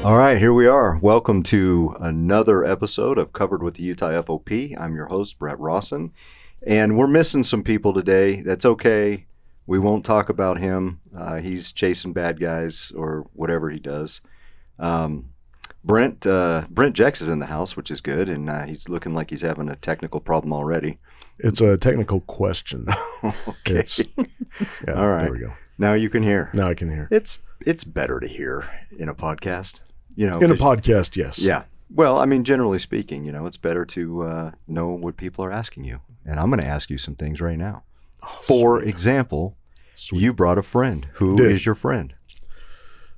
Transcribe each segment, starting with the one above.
All right, here we are. Welcome to another episode of Covered with the Utah FOP. I'm your host, Brett Rawson, and we're missing some people today. That's okay. We won't talk about him. He's chasing bad guys or whatever he does. Brent Jex is in the house, which is good, and he's looking like he's having a technical problem already. It's a technical question. Okay. Yeah, all right. There we go. Now you can hear. Now I can hear. It's better to hear in a podcast. You know, in a podcast, yes. Yeah. Well, I mean, generally speaking, it's better to know what people are asking you. And I'm going to ask you some things right now. For example, you brought a friend. Who is your friend?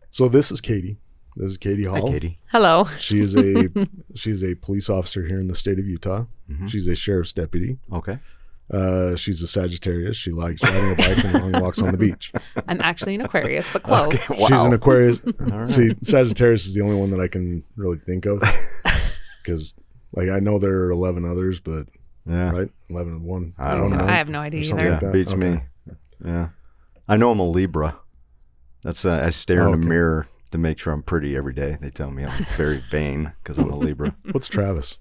So this is Kadee. This is Kadee Hall. Hi, Kadee. Hello. She's a police officer here in the state of Utah. Mm-hmm. She's a sheriff's deputy. Okay. She's a Sagittarius. She likes riding a bike and long walks on the beach. I'm actually an Aquarius, but close. Okay, wow. She's an Aquarius. Right. See, Sagittarius is the only one that I can really think of because, I know there are 11 others, but right, 11 and 1. I don't know. I have no idea either. Like that. Beats me. Yeah, I know I'm a Libra. That's I stare in the mirror to make sure I'm pretty every day. They tell me I'm very vain because I'm a Libra. What's Travis?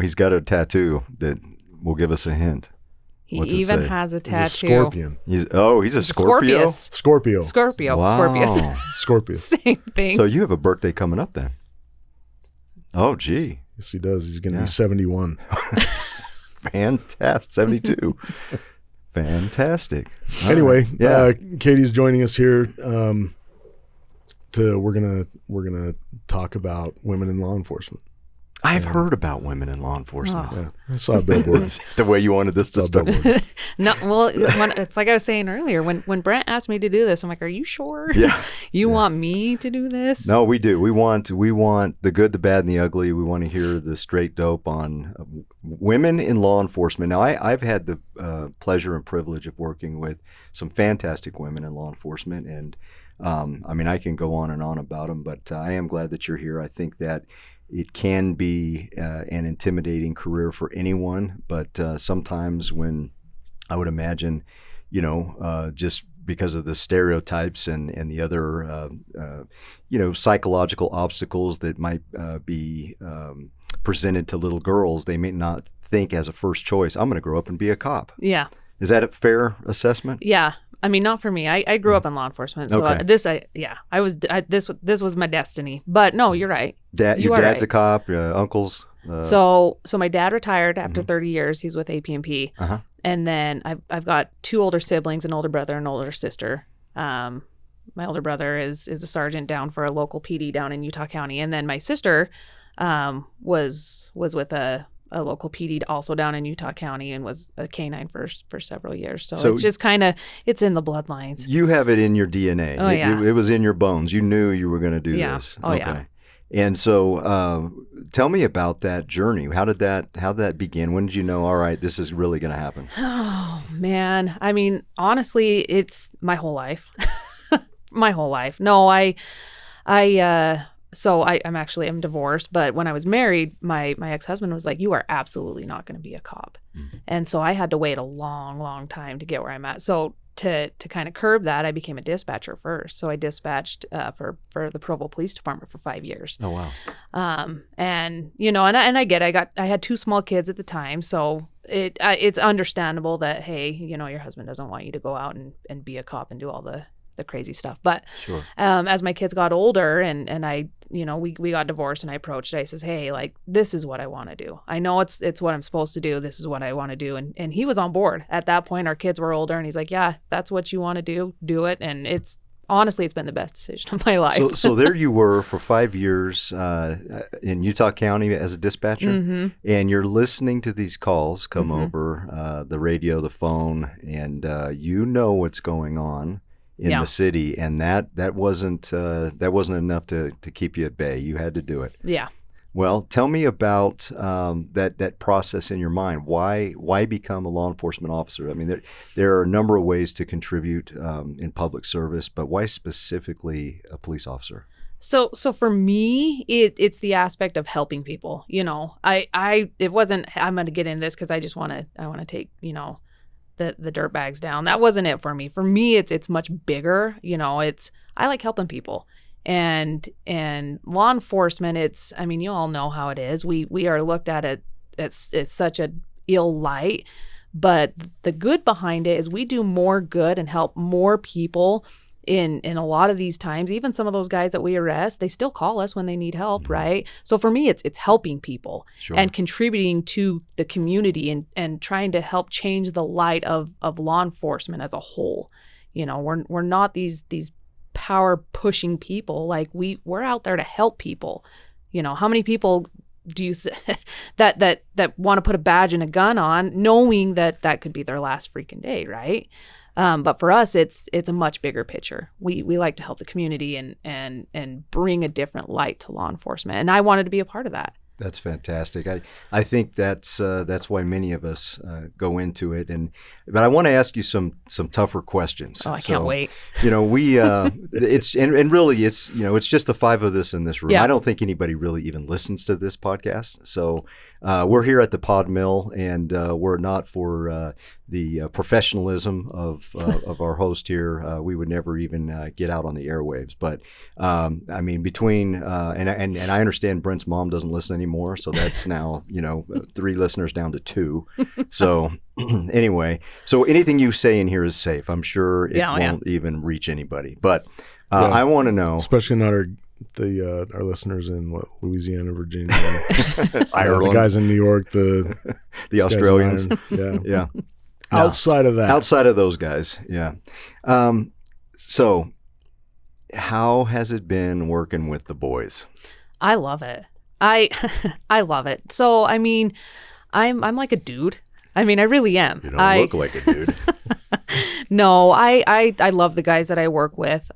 He's got a tattoo that will give us a hint. He even has a tattoo. He's a scorpion. He's a Scorpio? Scorpio. Wow. Scorpius. Same thing. So you have a birthday coming up then. Oh, gee. Yes, he does. He's going to be 71. Fantastic. 72. Fantastic. Anyway, right. Kadee's joining us here. We're gonna talk about women in law enforcement. I've heard about women in law enforcement. Yeah, I saw a billboard. The way you wanted this to start. No, well, it's like I was saying earlier. When Brent asked me to do this, I'm like, "Are you sure? Yeah. You want me to do this?" No, we do. We want the good, the bad, and the ugly. We want to hear the straight dope on women in law enforcement. Now, I've had the pleasure and privilege of working with some fantastic women in law enforcement, and I can go on and on about them. But I am glad that you're here. I think that it can be an intimidating career for anyone, but sometimes when I would imagine, just because of the stereotypes and the other, psychological obstacles that might be presented to little girls, they may not think as a first choice, I'm going to grow up and be a cop. Yeah. Is that a fair assessment? Yeah. I mean, not for me. I grew up in law enforcement, so Okay. This was my destiny. But no, you're right. Your dad's right. a cop. Uncles. So my dad retired after 30 years. He's with AP&P, and then I've got two older siblings, an older brother and an older sister. My older brother is a sergeant down for a local PD down in Utah County, and then my sister was with a local PD also down in Utah County and was a canine for several years. So it's just it's in the bloodlines. You have it in your DNA. Oh, yeah. It was in your bones. You knew you were going to do Yeah. this. Oh, yeah. And so tell me about that journey. How did that begin? When did you know, all right, this is really going to happen? Oh, man. I mean, honestly, it's my whole life. My whole life. No, I'm divorced, but when I was married, my ex-husband was like, "You are absolutely not going to be a cop." Mm-hmm. And so I had to wait a long, long time to get where I'm at. So to kind of curb that, I became a dispatcher first. So I dispatched for the Provo Police Department for 5 years. Oh, wow. And I had two small kids at the time, so it's understandable that, hey, your husband doesn't want you to go out and be a cop and do all the crazy stuff. But sure. As my kids got older and I, we got divorced, and I approached it, I says, "Hey, this is what I want to do. I know it's what I'm supposed to do. This is what I want to do." And he was on board. At that point, our kids were older, and he's like, "Yeah, that's what you want to do it." And it's been the best decision of my life. So there you were for 5 years in Utah County as a dispatcher, Mm-hmm. and you're listening to these calls come over the radio, the phone, and what's going on in the city, and that wasn't enough to keep you at bay. You had to do it. Yeah. Well, tell me about that process in your mind. Why become a law enforcement officer? I mean, there are a number of ways to contribute in public service, but why specifically a police officer? So for me, it's the aspect of helping people. It wasn't. I'm going to get in this because I want to take the dirtbags down. That wasn't it for me. For me, it's much bigger. You know, I like helping people. And law enforcement, I mean, you all know how it is. We are looked at it, it's such a ill light, but the good behind it is we do more good and help more people in a lot of these times. Even some of those guys that we arrest, they still call us when they need help, right? So for me, it's helping people and contributing to the community and trying to help change the light of law enforcement as a whole. You know, we're not these power pushing people. Like we're out there to help people. You know, how many people do you that want to put a badge and a gun on knowing that could be their last freaking day, right? But for us, it's a much bigger picture. We like to help the community and bring a different light to law enforcement, and I wanted to be a part of that. That's fantastic. I think that's why many of us go into it. But I want to ask you some tougher questions. Oh, I can't wait. You know, it's really it's it's just the five of us in this room. Yeah. I don't think anybody really even listens to this podcast. So we're here at the Pod Mill, and we're not for the professionalism of our host here. We would never even get out on the airwaves. But I mean, between and I understand Brent's mom doesn't listen anymore, so that's now 3 listeners down to 2. So anyway, so anything you say in here is safe. I'm sure it won't even reach anybody. But I want to know, especially not our listeners in Louisiana, Virginia, Ireland, the guys in New York, the Australians, yeah. Outside of that, outside of those guys, yeah. So, how has it been working with the boys? I love it. I love it. So, I mean, I'm like a dude. I mean, I really am. You don't look like a dude. No, I love the guys that I work with.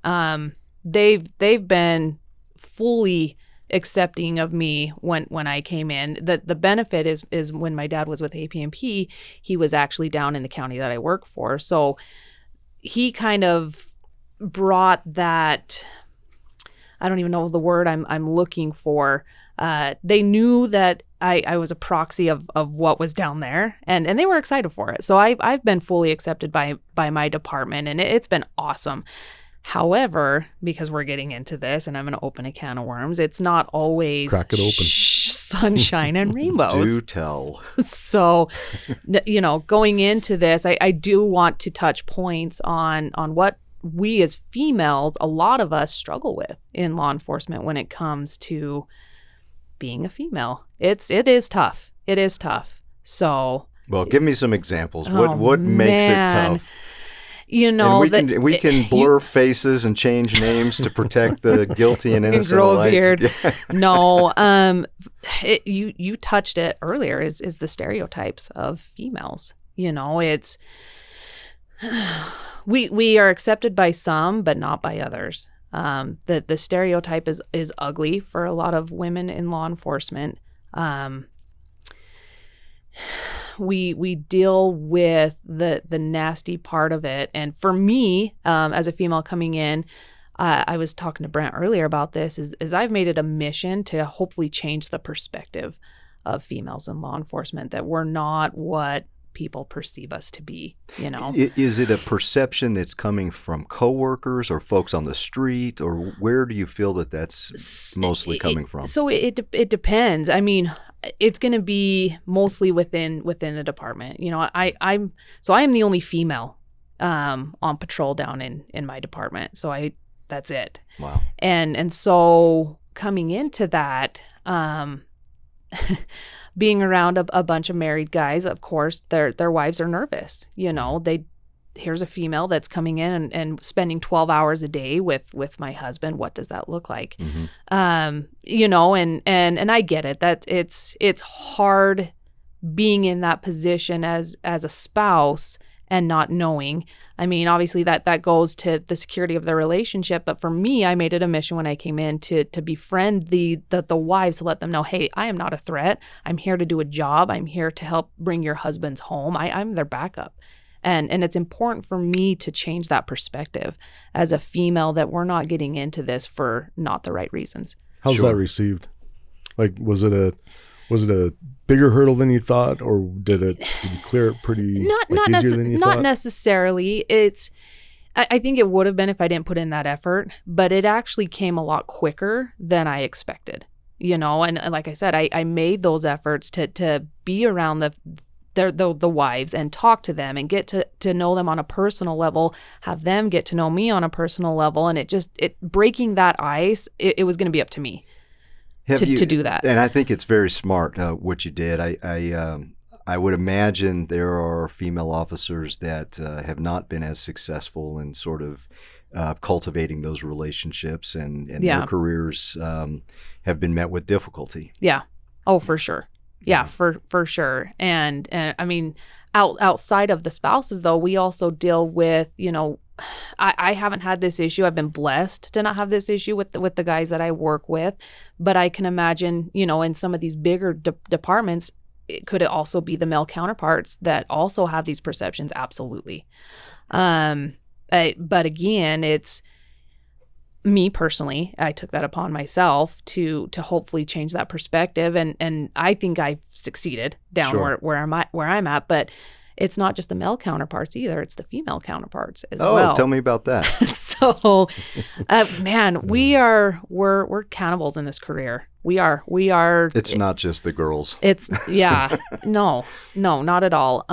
They've been fully accepting of me when I came in. The benefit is when my dad was with APMP, he was actually down in the county that I work for. So he kind of brought that, I don't even know the word I'm looking for. They knew that I was a proxy of what was down there, and they were excited for it. So I've been fully accepted by my department, and it's been awesome. However, because we're getting into this and I'm going to open a can of worms, it's not always crack it open. Sunshine and rainbows. Do tell. So, going into this, I do want to touch points on what we as females, a lot of us struggle with in law enforcement when it comes to being a female. It is tough. It is tough. So, well, give me some examples. What makes it tough? And we can blur faces and change names to protect the guilty and innocent and grow alike. A beard. No, you touched it earlier. Is the stereotypes of females? It's we are accepted by some, but not by others. The stereotype is ugly for a lot of women in law enforcement. We deal with the nasty part of it. And for me, as a female coming in, I was talking to Brent earlier about this, is I've made it a mission to hopefully change the perspective of females in law enforcement, that we're not what people perceive us to be, Is it a perception that's coming from coworkers or folks on the street, or where do you feel that's mostly coming from? So it depends. I mean, it's going to be mostly within the department. I am the only female on patrol down in my department. So that's it. Wow. And so coming into that, being around a bunch of married guys, of course, their wives are nervous. Here's a female that's coming in and spending 12 hours a day with my husband. What does that look like? Mm-hmm. And I get it, that it's hard being in that position as a spouse and not knowing. I mean, obviously that goes to the security of the relationship. But for me, I made it a mission when I came in to befriend the wives, to let them know, hey, I am not a threat. I'm here to do a job. I'm here to help bring your husbands home. I'm their backup. And it's important for me to change that perspective as a female, that we're not getting into this for not the right reasons. How's that received? Like, was it Was it a bigger hurdle than you thought, or did you clear it pretty easier than you thought? Not necessarily. I think it would have been if I didn't put in that effort, but it actually came a lot quicker than I expected. And like I said, I made those efforts to be around the wives and talk to them and get to know them on a personal level, have them get to know me on a personal level, and it breaking that ice, it was going to be up to me to do that. And I think it's very smart what you did. I would imagine there are female officers that have not been as successful in sort of cultivating those relationships, and their careers have been met with difficulty. Yeah. Oh, for sure. Yeah, for sure. And I mean, outside of the spouses, though, we also deal with, I haven't had this issue. I've been blessed to not have this issue with the guys that I work with. But I can imagine, in some of these bigger departments, it could also be the male counterparts that also have these perceptions. Absolutely. But again, it's me personally. I took that upon myself to hopefully change that perspective, and I think I succeeded down where I'm at. But it's not just the male counterparts either; it's the female counterparts as well. Oh, tell me about that. So, man, we're cannibals in this career. We are. It's not just the girls. It's no, not at all.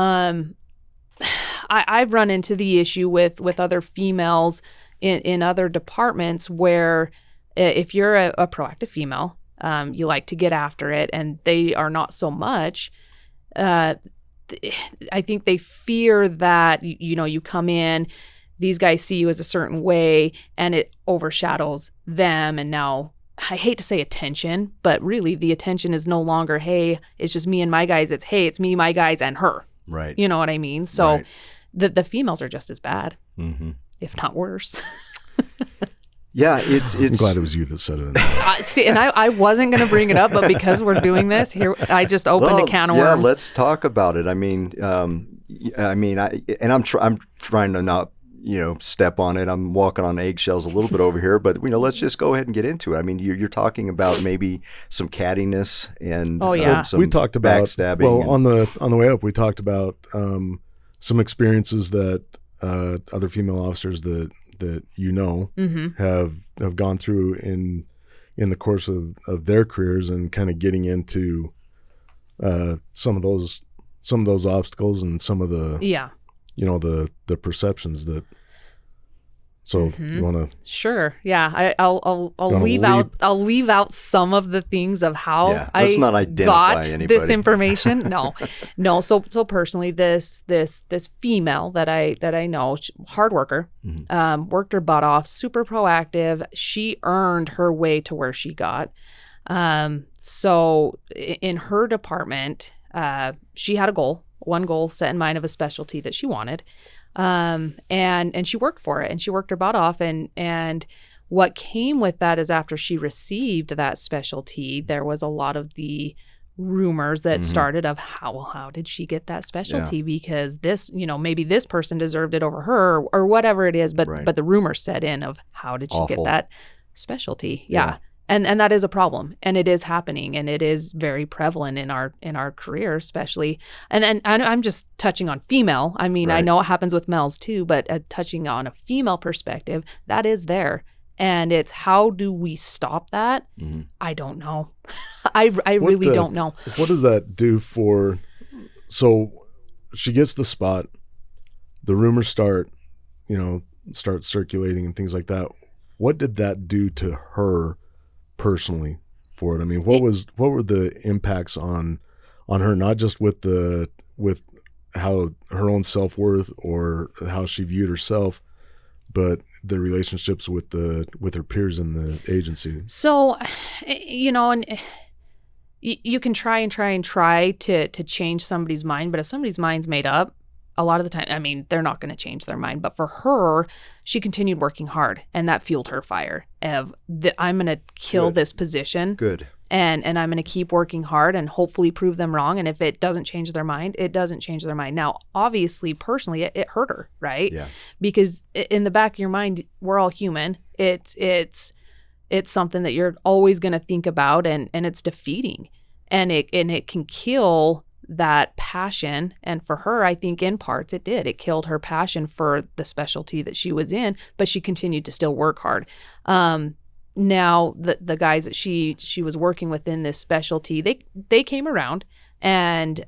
I've run into the issue with other females in other departments where if you're a proactive female, you like to get after it, and they are not so much. I think they fear that, you come in, these guys see you as a certain way, and it overshadows them. And now, I hate to say attention, but really the attention is no longer, hey, it's just me and my guys. It's, hey, it's me, my guys, and her. Right. You know what I mean? So right. the females are just as bad, if not worse. Yeah, it's. I'm glad it was you that said it. See, and I wasn't going to bring it up, but because we're doing this here, I just opened a can of worms. Yeah, let's talk about it. I'm trying to not, step on it. I'm walking on eggshells a little bit over here, but let's just go ahead and get into it. I mean, you're talking about maybe some cattiness and some we talked about backstabbing. Well, on the way up, we talked about some experiences that other female officers that have gone through in the course of their careers, and kind of getting into some of those obstacles and some of the the perceptions that. So you want to? Sure. Yeah. I'll leave out some of the things of how let's not identify got anybody. This information. No. So personally, this female that I know, hard worker, worked her butt off, super proactive. She earned her way to where she got. So in her department, she had one goal set in mind of a specialty that she wanted. And she worked for it, and she worked her butt off. And what came with that is, after she received that specialty, there was a lot of the rumors that started of how did she get that specialty? Because this, maybe this person deserved it over her, or whatever it is. But the rumors set in of how did she get that specialty? Yeah. And that is a problem, and it is happening, and it is very prevalent in our career, especially. And I'm just touching on female. I mean, I know it happens with males too, but touching on a female perspective, that is there. And it's, how do we stop that? I don't know. I really don't know. What does that do for? So she gets the spot, the rumors start circulating and things like that. What did that do to her personally for it? I mean, what were the impacts on her, not just with how her own self-worth or how she viewed herself, but the relationships with her peers in the agency? So, and you can try to change somebody's mind, but if somebody's mind's made up, a lot of the time, I mean, they're not going to change their mind. But for her, she continued working hard, and that fueled her fire of, I'm going to kill this position. Good. And I'm going to keep working hard and hopefully prove them wrong. And if it doesn't change their mind, it doesn't change their mind. Now, obviously, personally, it hurt her, right? Yeah. Because in the back of your mind, we're all human. It's something that you're always going to think about, and it's defeating. and it can kill that passion. And for her, I think in parts it killed her passion for the specialty that she was in, but she continued to still work hard. Now the guys that she was working with in this specialty, they came around, and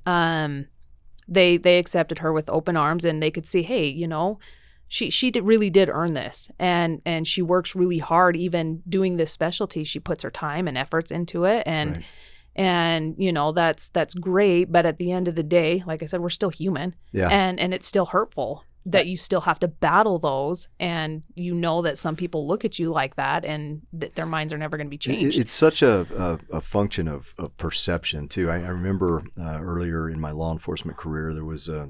they accepted her with open arms, and they could see, hey, you know, she really did earn this, and she works really hard even doing this specialty. She puts her time and efforts into it, and Right. and you know, that's great, but at the end of the day, like I said, we're still human. Yeah. And it's still hurtful that you still have to battle those, and you know that some people look at you like that, and that their minds are never going to be changed. It's such a function of perception too. I remember earlier in my law enforcement career, there was a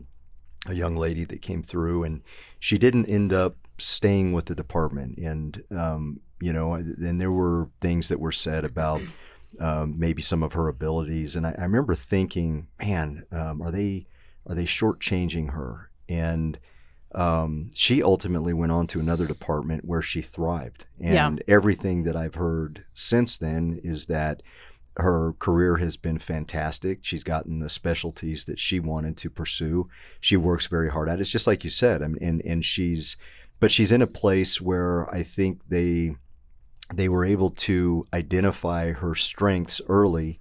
young lady that came through, and she didn't end up staying with the department. And you know, and there were things that were said about maybe some of her abilities, and I remember thinking, man, are they shortchanging her? And she ultimately went on to another department where she thrived. And everything that I've heard since then is that her career has been fantastic. She's gotten the specialties that she wanted to pursue. She works very hard at it. It's just like you said. I mean, and she's in a place where I think they were able to identify her strengths early,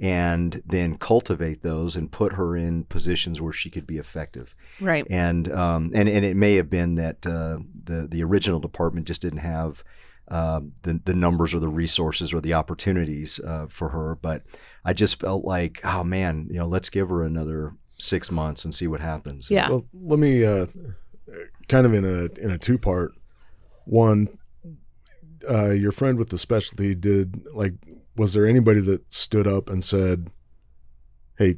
and then cultivate those and put her in positions where she could be effective. Right. And it may have been that the original department just didn't have the numbers or the resources or the opportunities for her. But I just felt like, oh man, you know, let's give her another 6 months and see what happens. Yeah. Well, let me kind of in a two-part. One, your friend with the specialty was there anybody that stood up and said, hey,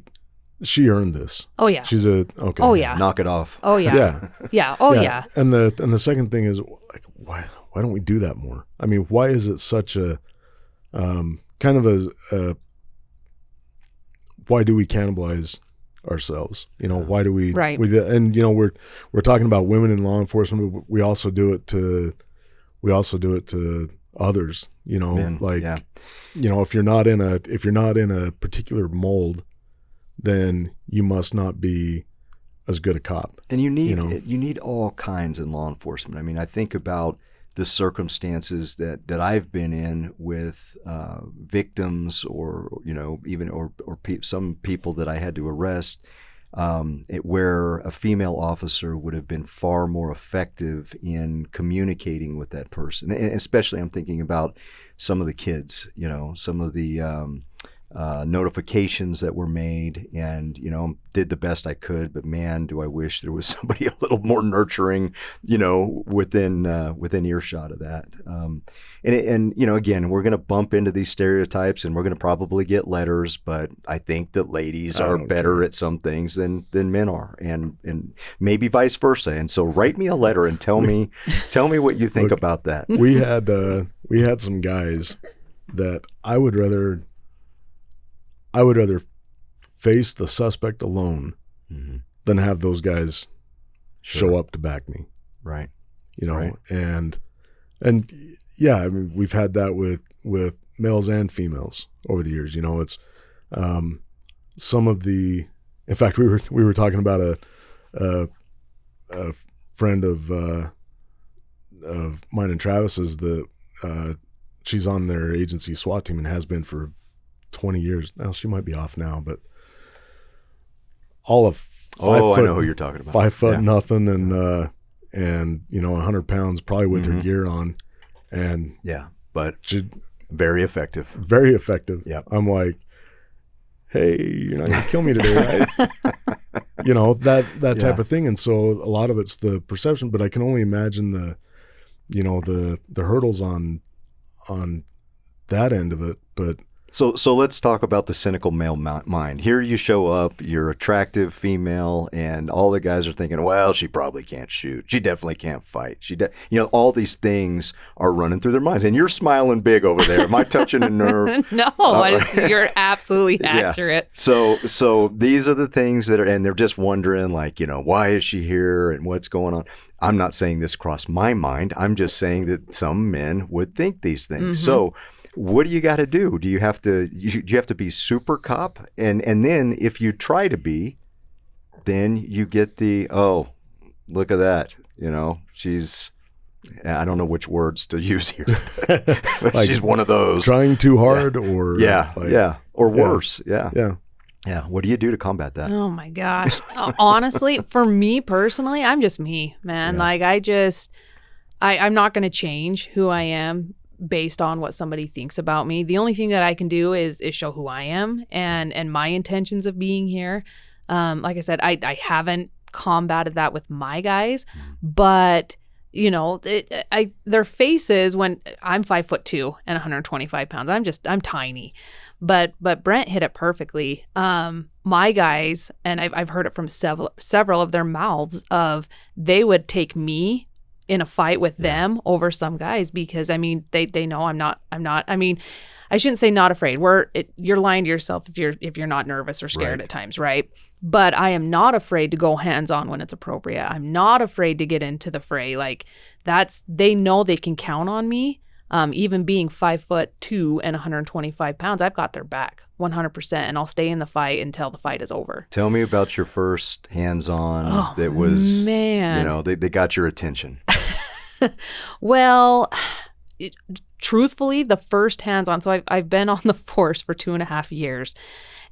she earned this? Oh yeah. She's okay. Oh yeah. Knock it off. Oh yeah. Yeah. Yeah. Oh yeah. And the second thing is, like, why don't we do that more? I mean, why is it such a kind of a why do we cannibalize ourselves? You know, why do we? Right. And you know, we're talking about women in law enforcement, but we also do it to others. You know, Men, like yeah. you know, if you're not in a particular mold, then you must not be as good a cop. And you need You know? all kinds in law enforcement. I mean, I think about the circumstances that I've been in with victims, or you know, even some people that I had to arrest, where a female officer would have been far more effective in communicating with that person. And especially, I'm thinking about some of the kids. You know, some of the notifications that were made, and you know, did the best I could, but man, do I wish there was somebody a little more nurturing, you know, within earshot of that. And you know, again, we're going to bump into these stereotypes, and we're going to probably get letters, but I think that ladies are better at some things than men are, and maybe vice versa. And so, write me a letter and tell me what you think about that. We had some guys that I would rather face the suspect alone than have those guys show up to back me. Right. You know, Right. and yeah, I mean, we've had that with males and females over the years. You know, it's some of the. In fact, we were talking about a friend of mine and Travis's that she's on their agency SWAT team and has been for 20 years now. She might be off now, but all of 5 foot, I know who you're talking about. 5 foot Yeah. nothing, and you know, 100 pounds probably with her gear on, and Yeah, but she very effective. very effective. Yep. I'm like, hey, you're not gonna kill me today, right? You know, that type of thing. And so a lot of it's the perception, but I can only imagine the hurdles on that end of it. But So let's talk about the cynical male mind. Here you show up, you're attractive female, and all the guys are thinking, well, she probably can't shoot. She definitely can't fight. You know, all these things are running through their minds. And you're smiling big over there. Am I touching a nerve? No, you're absolutely accurate. So these are the things that are, and they're just wondering, like, you know, why is she here and what's going on? I'm not saying this crossed my mind. I'm just saying that some men would think these things. So what do you got to do? Do you have to be super cop? And then if you try to be, then you get the, oh, look at that. She's, I don't know which words to use here. But Like she's one of those. Trying too hard or or worse. Yeah. Yeah. What do you do to combat that? Oh my gosh. Honestly, for me personally, I'm just me, man. Yeah. Like I'm not going to change who I am based on what somebody thinks about me. The only thing that I can do is show who I am and my intentions of being here. Like I said, I haven't combated that with my guys, but their faces when I'm 5'2" and 125 pounds. I'm tiny, but Brent hit it perfectly. My guys, and I've heard it from several of their mouths of they would take me in a fight with them over some guys because they know I'm not. I shouldn't say not afraid. You're lying to yourself if you're not nervous or scared at times, right? But I am not afraid to go hands-on when it's appropriate. I'm not afraid to get into the fray. Like they know they can count on me. Even being 5'2" and 125 pounds, I've got their back 100%, and I'll stay in the fight until the fight is over. Tell me about your first hands-on that was, they got your attention. Well, truthfully, the first hands-on, so I've been on the force for 2.5 years.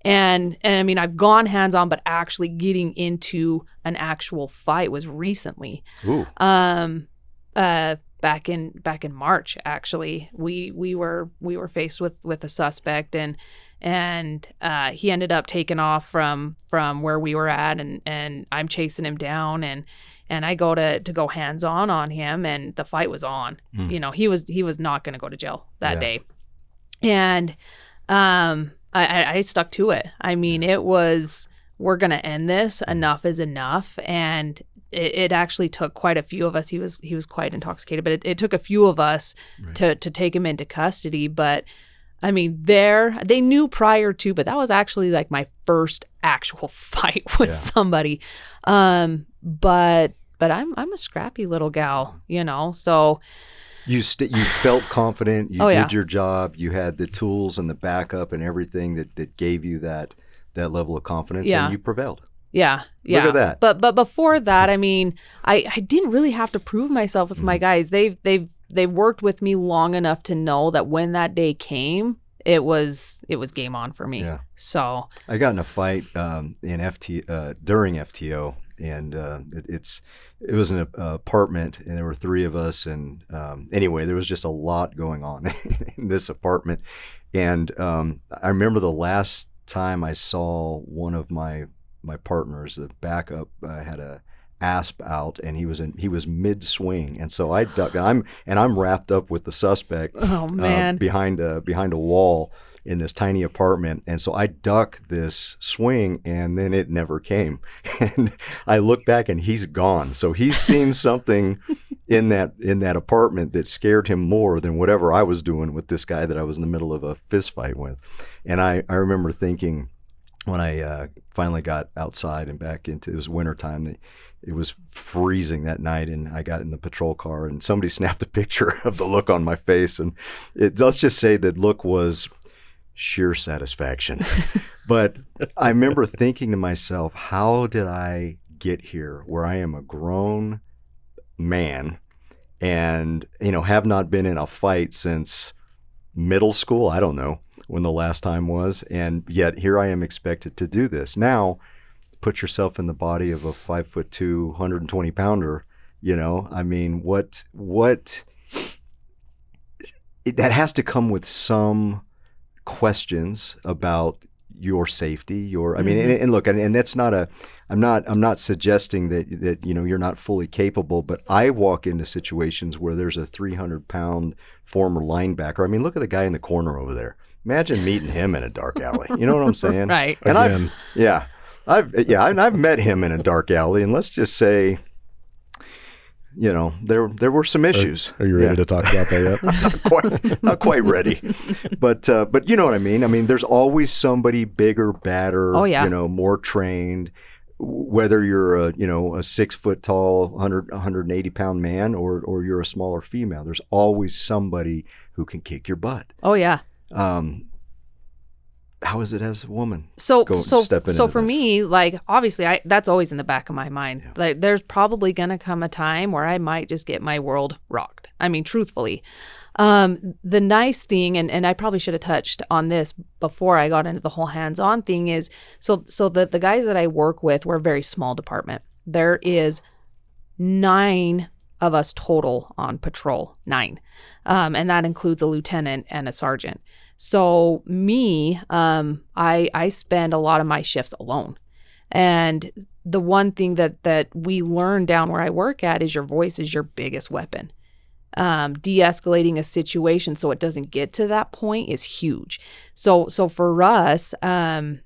And I've gone hands-on, but actually getting into an actual fight was recently. Ooh. Back in March, actually, we were faced with a suspect, and he ended up taking off from where we were at, and I'm chasing him down, and I go to go hands-on him, and the fight was on. He was not going to go to jail that day, and I stuck to it. It was, we're going to end this. Enough is enough. And it actually took quite a few of us. He was quite intoxicated, but it took a few of us to take him into custody. But they knew prior to, but that was actually like my first actual fight with somebody. But I'm a scrappy little gal, so. You felt confident. You did your job. You had the tools and the backup and everything that gave you that level of confidence, and you prevailed. Yeah. Look at that. But before that, I didn't really have to prove myself with my guys. They've worked with me long enough to know that when that day came, it was game on for me. Yeah. So I got in a fight during FTO, and it was an apartment, and there were 3 of us, and anyway, there was just a lot going on in this apartment, and I remember the last time I saw one of my partners, the backup, had a asp out, and he was mid swing, and so I ducked. I'm wrapped up with the suspect. Oh man! Behind a wall in this tiny apartment, and so I duck this swing, and then it never came. And I look back, and he's gone. So he's seen something in that apartment that scared him more than whatever I was doing with this guy that I was in the middle of a fist fight with. And I remember thinking, when I finally got outside and back into, it was wintertime, it was freezing that night, and I got in the patrol car, and somebody snapped a picture of the look on my face, and let's just say that look was sheer satisfaction. But I remember thinking to myself, how did I get here where I am a grown man and have not been in a fight since middle school? I don't know when the last time was, and yet here I am expected to do this. Now put yourself in the body of a 5'2", 120 pounder. What that has to come with some questions about your safety, and look, and that's not I'm not suggesting that you're not fully capable, but I walk into situations where there's a 300-pound former linebacker. Look at the guy in the corner over there. Imagine meeting him in a dark alley. You know what I'm saying? Right. And I've met him in a dark alley, and let's just say, there were some issues. Are you ready to talk about that yet? not quite ready, but you know what I mean. There's always somebody bigger, badder, more trained. whether you're a 6 foot tall, 180 pound man, or you're a smaller female, there's always somebody who can kick your butt. Oh yeah. How is it as a woman? So stepping into for this? me, like, obviously that's always in the back of my mind. Yeah. Like, there's probably going to come a time where I might just get my world rocked. I mean, truthfully. The nice thing, and I probably should have touched on this before I got into the whole hands-on thing, is so the guys that I work with, we're a very small department. There is 9 of us total on patrol, 9. And that includes a lieutenant and a sergeant. So me, I spend a lot of my shifts alone. And the one thing that we learn down where I work at is your voice is your biggest weapon. De-escalating a situation so it doesn't get to that point is huge. So for us, I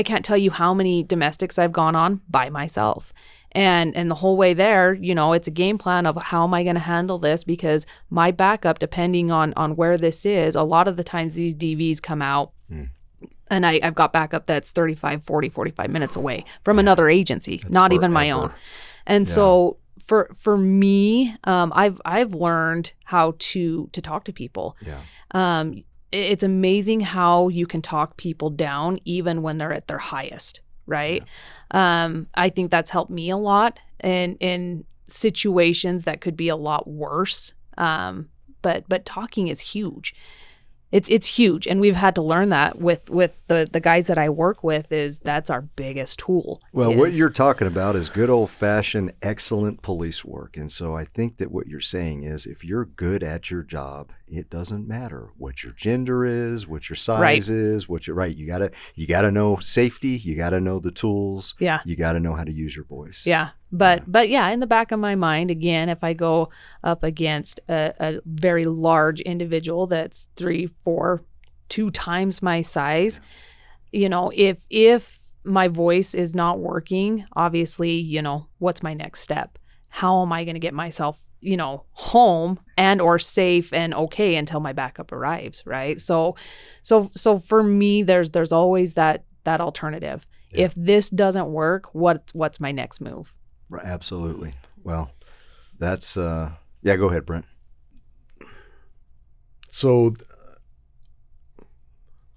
can't tell you how many domestics I've gone on by myself. And the whole way there, it's a game plan of how am I going to handle this, because my backup, depending on where this is, a lot of the times these DVs come out and I've got backup that's 35, 40, 45 minutes away from another agency, That's not even my forever. own. And so for me, I've learned how to talk to people. Yeah. It's amazing how you can talk people down even when they're at their highest, right? I think that's helped me a lot in situations that could be a lot worse. But talking is huge. It's huge, and we've had to learn that with the guys that I work with. That's our biggest tool. Well, what you're talking about is good old-fashioned excellent police work. And so I think that what you're saying is if you're good at your job, it doesn't matter what your gender is, what your size is, you gotta know safety, you gotta know the tools, you gotta know how to use your voice. Yeah. But yeah, in the back of my mind, again, if I go up against a very large individual that's 3, 4, 2 times my size, if my voice is not working, obviously, what's my next step? How am I going to get myself, home and or safe and okay until my backup arrives, right? So for me, there's always that alternative. Yeah. If this doesn't work, what's my next move? Right, absolutely. Well, that's go ahead, Brent. So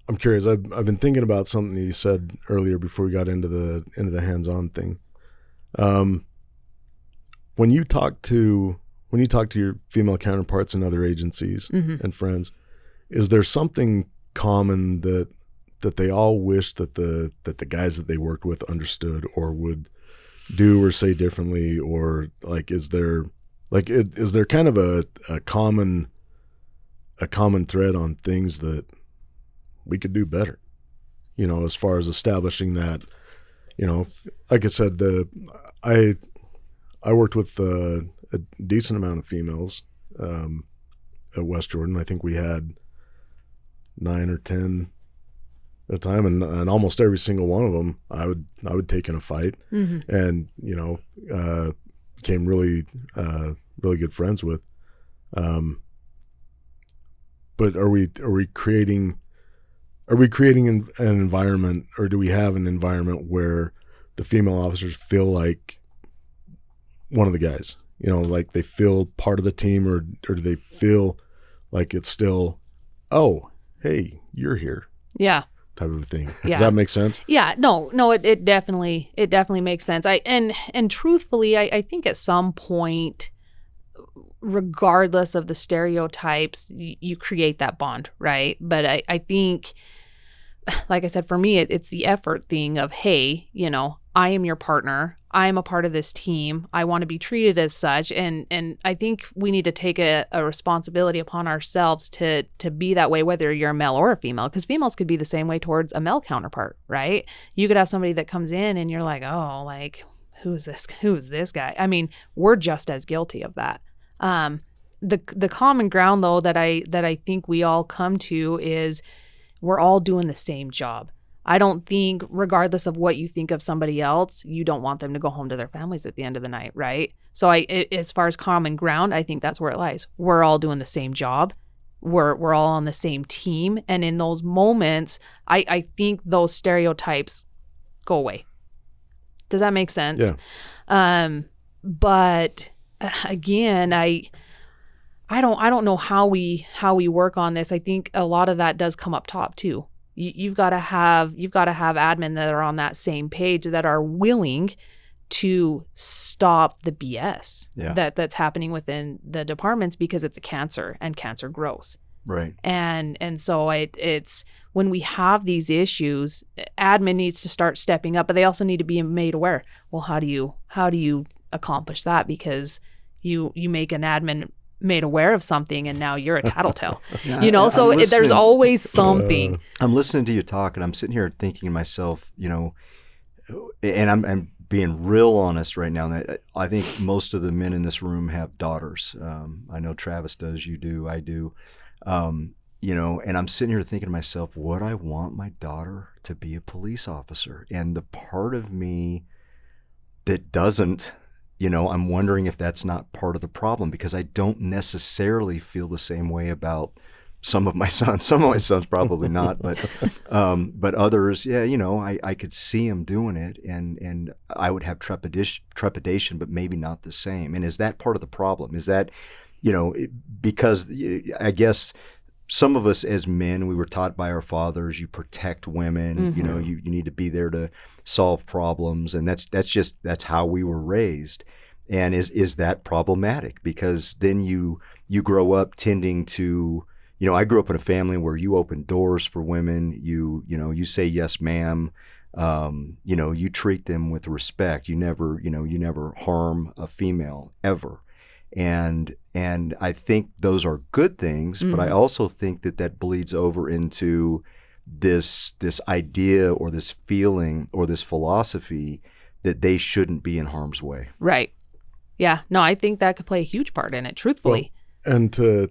I'm curious. I've been thinking about something that you said earlier before we got into the hands-on thing. When you talk to your female counterparts in other agencies and friends, is there something common that they all wish that the guys that they worked with understood or would do or say differently, or is there kind of a common thread on things that we could do better, as far as establishing that, like I said, I worked with a decent amount of females at West Jordan. I think we had 9 or 10 at a time, and almost every single one of them I would take in a fight, and became really good friends with. But are we creating an environment, or do we have an environment where the female officers feel like one of the guys? Like they feel part of the team, or do they feel like it's still, oh, hey, you're here? Yeah. Type of thing. Yeah. Does that make sense? Yeah, no, it definitely makes sense. And truthfully, I think at some point, regardless of the stereotypes, you create that bond, right? But I think, like I said, for me, it's the effort thing of, hey, I am your partner. I am a part of this team. I want to be treated as such. And I think we need to take a responsibility upon ourselves to be that way, whether you're a male or a female, because females could be the same way towards a male counterpart, right? You could have somebody that comes in and you're like, oh, like, who's this guy? I mean, we're just as guilty of that. The common ground, though, that I think we all come to is we're all doing the same job. I don't think, regardless of what you think of somebody else, you don't want them to go home to their families at the end of the night, right? So as far as common ground, I think that's where it lies. We're all doing the same job. We're all on the same team. And in those moments, I think those stereotypes go away. Does that make sense? Yeah. But again, I don't know how we work on this. I think a lot of that does come up top too. You've got to have admin that are on that same page, that are willing to stop the BS that's happening within the departments, because it's a cancer and cancer grows. Right. And so it's when we have these issues, admin needs to start stepping up, but they also need to be made aware. Well, how do you accomplish that? Because you make an admin made aware of something and now you're a tattletale. So there's always something. I'm listening to you talk and I'm sitting here thinking to myself, and I'm being real honest right now. That I think most of the men in this room have daughters. I know Travis does, you do, I do. And I'm sitting here thinking to myself, would I want my daughter to be a police officer? And the part of me that doesn't, I'm wondering if that's not part of the problem, because I don't necessarily feel the same way about some of my sons. Some of my sons probably not, but others, I could see them doing it, and I would have trepidation, but maybe not the same. And is that part of the problem? Is that, because I guess some of us as men, we were taught by our fathers, you protect women, Mm-hmm. you need to be there to solve problems, and that's how we were raised. And is that problematic? Because then you grow up tending to, I grew up in a family where you open doors for women, you say yes ma'am, you treat them with respect, you never harm a female ever. And I think those are good things, but I also think that bleeds over into this idea or this feeling or this philosophy that they shouldn't be in harm's way. Right. Yeah. No, I think that could play a huge part in it, truthfully. Well, and to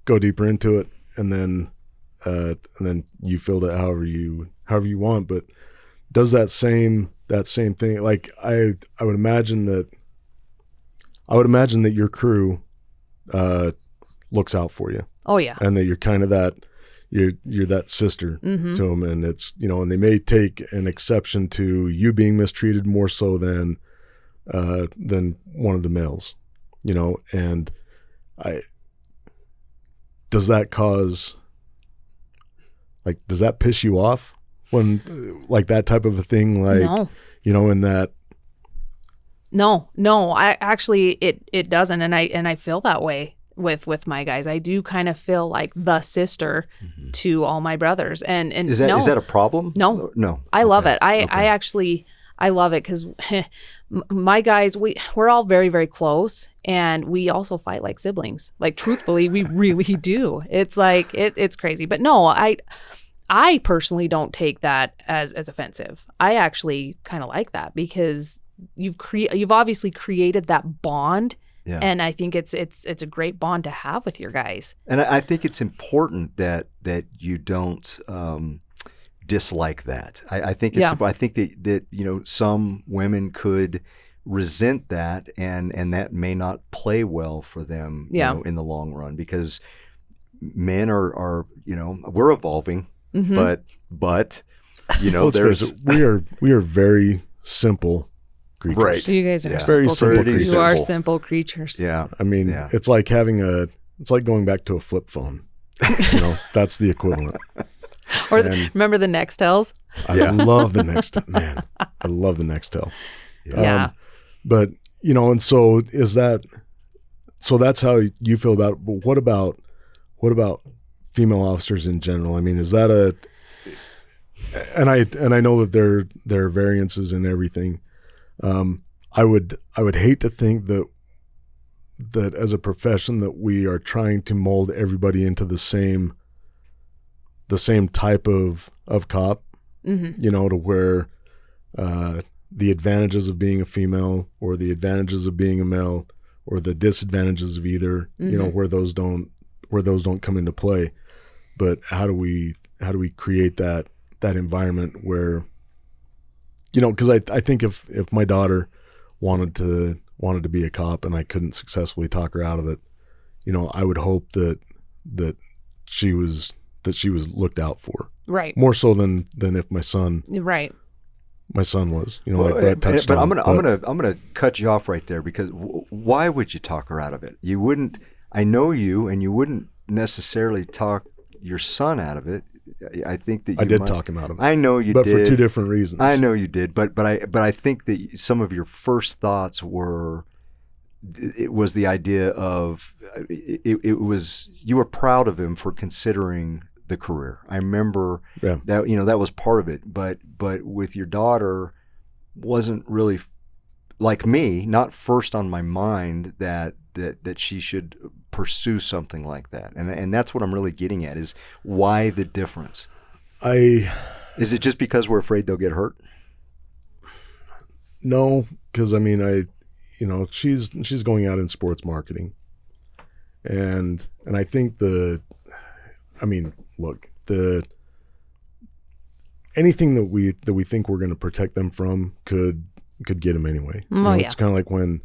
go deeper into it, and then you feel it however you want. But does that same thing, like I would imagine that your crew looks out for you. Oh yeah. And that you're kind of you're that sister Mm-hmm. to them, and it's and they may take an exception to you being mistreated more so than one of the males, and does that piss you off when like that type of a thing, like No. In that? No, I actually it doesn't, and I feel that way with my guys. I do kind of feel like the sister to all my brothers, and Is that a problem? No. Okay. I love it. Okay. I love it because my guys, we're all very, very close, and we also fight like siblings. Like truthfully, we really do. It's like it's crazy, but no, I personally don't take that as offensive. I actually kind of like that, because you've obviously created that bond. Yeah. And I think it's a great bond to have with your guys. And I think it's important that you don't dislike that. I think that some women could resent that, and that may not play well for them in the long run, because men are we're evolving, but there's we are very simple creatures. Right. You guys are Very simple simple creatures. creatures. You are simple creatures. Yeah. I mean, it's like it's like going back to a flip phone. That's the equivalent. Or remember the Nextels? I love the Nextel. Man, I love the Nextel. Yeah. But, and so that's how you feel about it. But what about female officers in general? I mean, is that and I know that there are variances in everything. I would hate to think that as a profession that we are trying to mold everybody into the same type of cop, to where the advantages of being a female or the advantages of being a male or the disadvantages of either, where those don't come into play. But how do we create that environment where, because I think if my daughter wanted to be a cop and I couldn't successfully talk her out of it, I would hope that she was looked out for. Right. More so than if my son Right. my son was. You know, like Brett touched but on. I'm gonna cut you off right there because why would you talk her out of it? You wouldn't. I know you, and you wouldn't necessarily talk your son out of it. I think that I did talk him out of it. I know you but did, for two different reasons. I know you did, but I think that some of your first thoughts were. It was the idea of it was you were proud of him for considering the career. I remember that that was part of it, but with your daughter wasn't really like me, not first on my mind that she should pursue something like that. And that's what I'm really getting at is why the difference? Is it just because we're afraid they'll get hurt? No, because I mean she's going out in sports marketing, and I think anything that we think we're going to protect them from could get them anyway. It's kind of like when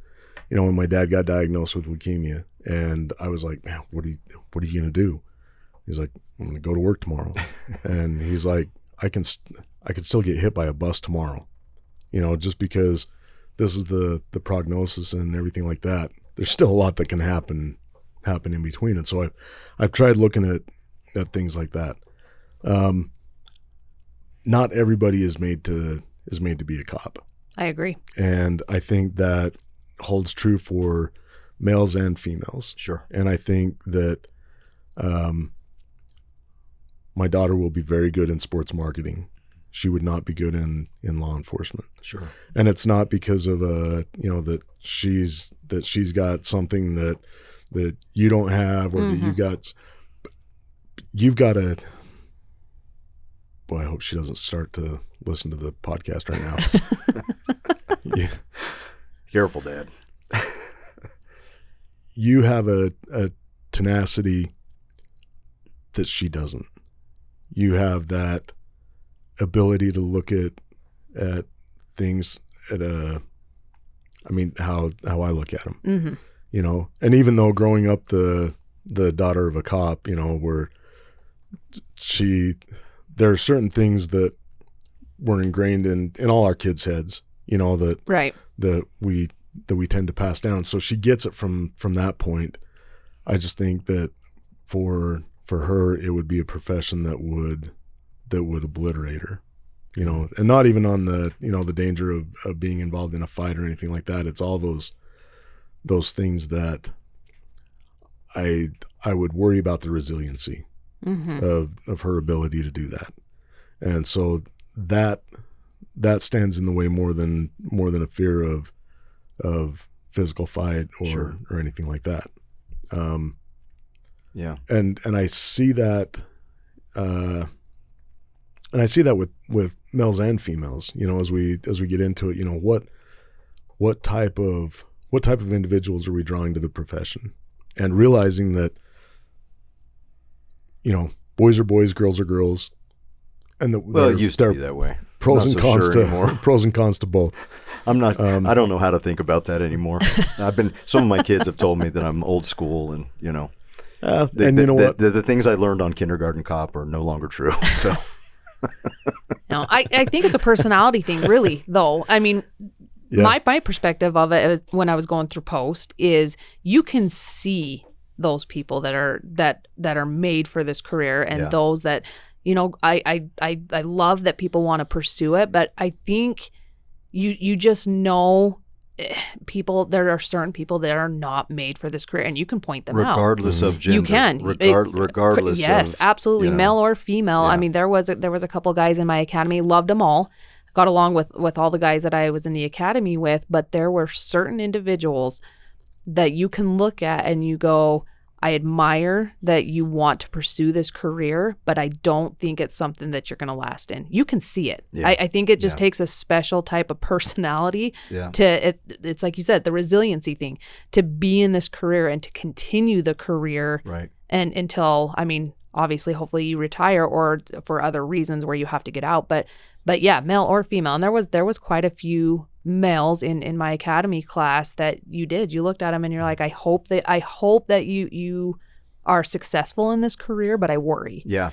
my dad got diagnosed with leukemia, and I was like, man, what are you going to do? He's like, I'm going to go to work tomorrow, and he's like, I can still get hit by a bus tomorrow, just because. This is the prognosis and everything like that. There's still a lot that can happen in between. And so I've tried looking at things like that. Not everybody is made to be a cop. I agree. And I think that holds true for males and females. Sure. And I think that my daughter will be very good in sports marketing. She would not be good in law enforcement. Sure. And it's not because of that she's got something that you don't have, or that you've got a. Boy, I hope she doesn't start to listen to the podcast right now. Yeah. Careful, Dad. You have a tenacity that she doesn't. You have that ability to look at things how I look at them, and even though growing up the daughter of a cop, where there are certain things that were ingrained in all our kids' heads, that we tend to pass down. So she gets it from that point. I just think that for her, it would be a profession that would obliterate her, and not even on the, the danger of being involved in a fight or anything like that. It's all those things that I would worry about the resiliency of her ability to do that. And so that stands in the way more than a fear of physical fight or anything like that. Yeah. And I see that, and I see that with males and females, as we get into it, what type of individuals are we drawing to the profession, and realizing that, boys are boys, girls are girls, and that it used to be that way. Pros and cons to both. I'm not. I don't know how to think about that anymore. Some of my kids have told me that I'm old school, and the things I learned on Kindergarten Cop are no longer true. So. No, I think it's a personality thing, really, though. I mean, my perspective of it is, when I was going through post, is you can see those people that are made for this career, and those that, I love that people want to pursue it, but I think you just know people. There are certain people that are not made for this career, and you can point them out, regardless of gender. You can, regardless. Yes, absolutely, male or female. I mean, there was a couple guys in my academy, loved them all, got along with all the guys that I was in the academy with, but there were certain individuals that you can look at and you go, I admire that you want to pursue this career, but I don't think it's something that you're going to last in. You can see it. Yeah. I think it just takes a special type of personality it's like you said, the resiliency thing, to be in this career and to continue the career. Right. And until, obviously, hopefully you retire, or for other reasons where you have to get out. But yeah, male or female. And there was quite a few males in my academy class that you looked at them and you're like, I hope that you are successful in this career, but I worry. Yeah.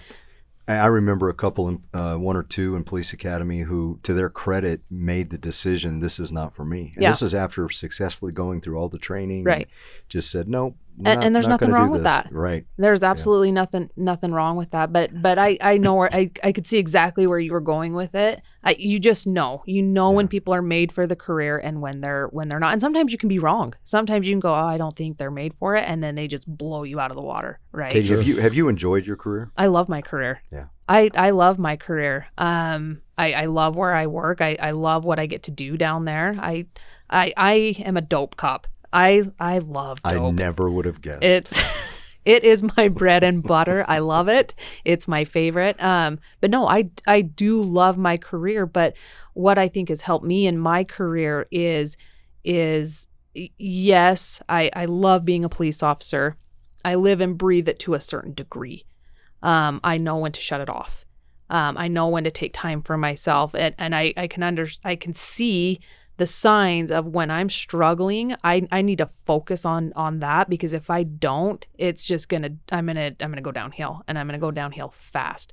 I remember a couple, one or two in police academy who, to their credit, made the decision, this is not for me. And Yeah. this is after successfully going through all the training. Right. Just said, no. And there's nothing wrong with that. Right. There's absolutely nothing wrong with that. But I know where I could see exactly where you were going with it. You just know. When people are made for the career and when they're not. And sometimes you can be wrong. Sometimes you can go, oh, I don't think they're made for it, and then they just blow you out of the water. Right. Kadee, have you enjoyed your career? I love my career. Yeah. I love my career. I love where I work. I love what I get to do down there. I am a dope cop. I love dope. I never would have guessed. It is my bread and butter. I love it. It's my favorite. But no, I do love my career. But what I think has helped me in my career is yes, I love being a police officer. I live and breathe it to a certain degree. I know when to shut it off. I know when to take time for myself, and I can see the signs of when I'm struggling. I need to focus on that, because if I don't, it's just I'm gonna go downhill, and I'm gonna go downhill fast.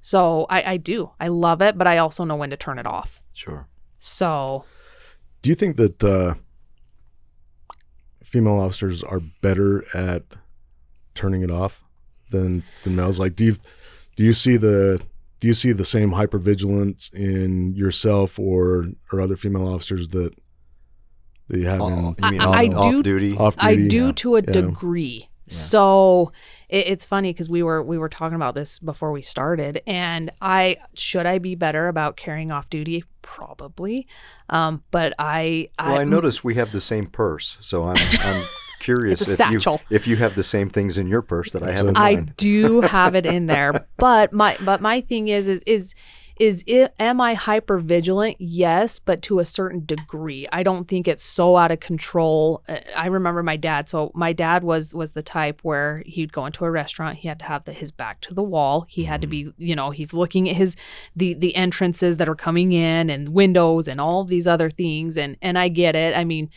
So I love it, but I also know when to turn it off. Sure. So, do you think that female officers are better at turning it off than males? Like, do you see the same hypervigilance in yourself or other female officers that you have in you mean I off duty? I do to a degree. Yeah. So it's funny because we were talking about this before we started, and should I be better about carrying off duty? Probably, but I noticed we have the same purse, so I'm curious it's a satchel. If you have the same things in your purse that I have in mine. I do have it in there, but my thing is am I hyper vigilant? Yes, but to a certain degree. I don't think it's so out of control. I remember my dad. So my dad was the type where he'd go into a restaurant. He had to have his back to the wall. He had to be, he's looking at the entrances that are coming in and windows and all these other things. And I get it. I mean,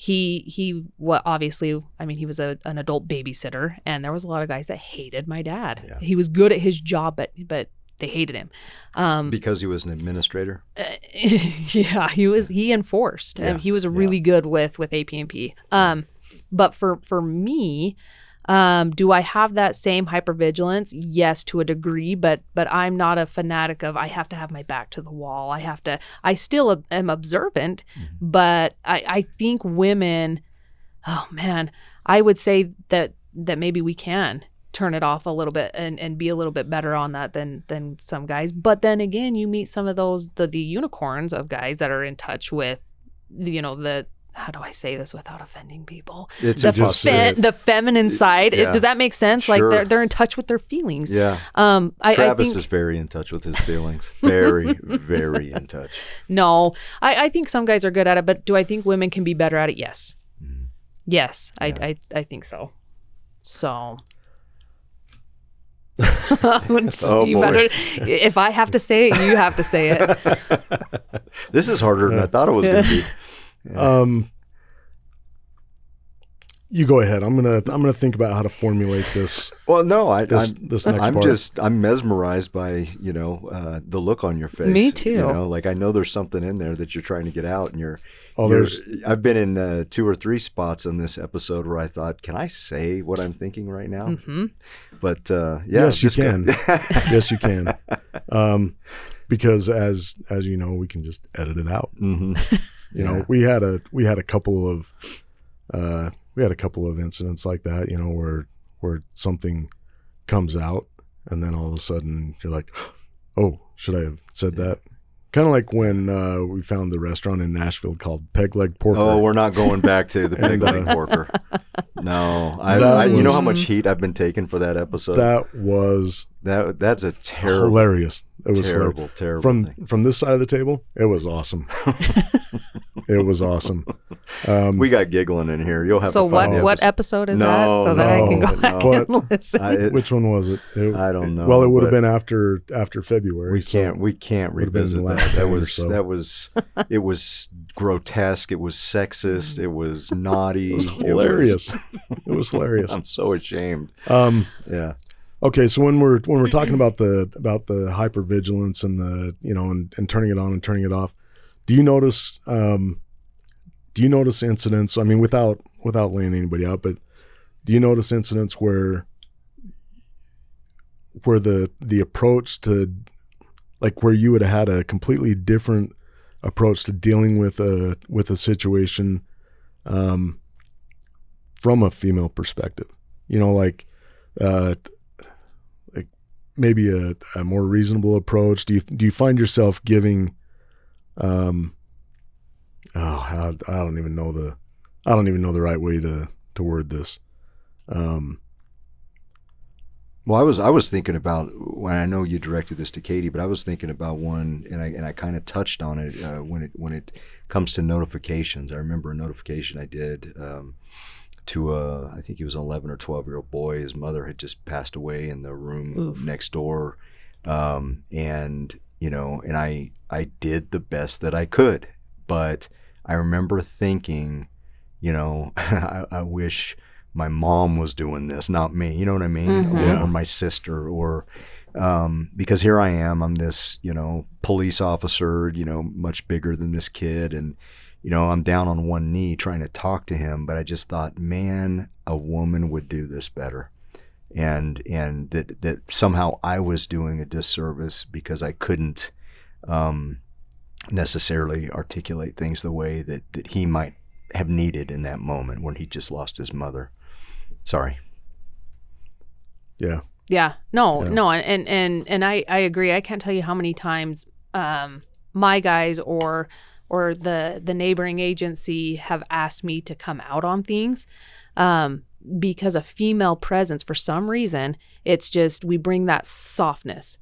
he obviously, I mean, he was an adult babysitter, and there was a lot of guys that hated my dad. Yeah. He was good at his job, but they hated him. Because he was an administrator? Yeah, he enforced. Yeah. He was really good with APMP. But for me, do I have that same hypervigilance? Yes, to a degree, but I'm not a fanatic of I have to have my back to the wall. I still am observant, but I think women, oh man, I would say that maybe we can turn it off a little bit and be a little bit better on that than some guys. But then again, you meet some of those, the unicorns of guys that are in touch with, how do I say this without offending people? It's the feminine side. Yeah. Does that make sense? Sure. Like they're in touch with their feelings. Yeah. Travis is very in touch with his feelings. Very, very in touch. No, I think some guys are good at it, but do I think women can be better at it? Yes. Mm-hmm. Yes, yeah. I think so. So. If I have to say it, you have to say it. This is harder than I thought it was going to be. Yeah. You go ahead. I'm gonna think about how to formulate this. Well, no, this next part. I'm mesmerized by the look on your face. Me too. Like I know there's something in there that you're trying to get out, and I've been in 2 or 3 spots on this episode where I thought, can I say what I'm thinking right now? Mm-hmm. But yes, you can. Yes, you can. Because as you know, we can just edit it out. Mm-hmm. We had a couple of incidents like that, where something comes out and then all of a sudden you're like, oh, should I have said that? Kind of like when we found the restaurant in Nashville called Peg Leg Porker. Oh, we're not going back to the Peg Leg Porker. No, you know how much heat I've been taking for that episode. That's a terrible, hilarious. It was terrible from this side of the table. It was awesome. It was awesome. We got giggling in here. You'll have to find what episode is that? So that I can go back and listen. Which one was it? I don't know. Well, it would have been after February. We can't revisit that. It was grotesque. It was sexist. It was naughty. It was hilarious. It was hilarious. I'm so ashamed. Yeah. Okay, so when we're talking about the hypervigilance and the and turning it on and turning it off, do you notice incidents? I mean, without laying anybody out, but do you notice incidents where the approach to, like, where you would have had a completely different approach to dealing with a situation from a female perspective? Like maybe a more reasonable approach. Do you find yourself giving I don't even know the right way to word this. Well, I was thinking about, when I know you directed this to Kadee, but I was thinking about one, and I kind of touched on it when it comes to notifications. I remember a notification I did to I think he was an 11 or 12-year-old boy. His mother had just passed away in the room next door, and I did the best that I could, but I remember thinking, I wish my mom was doing this, not me. You know what I mean? Mm-hmm. Or my sister, or because here I am, I'm this, police officer, much bigger than this kid, and I'm down on one knee trying to talk to him, but I just thought, man, a woman would do this better, and that somehow I was doing a disservice because I couldn't necessarily articulate things the way that he might have needed in that moment when he just lost his mother. Sorry. Yeah. Yeah. No. And I agree. I can't tell you how many times my guys or the neighboring agency have asked me to come out on things because a female presence, for some reason, it's just, we bring that softness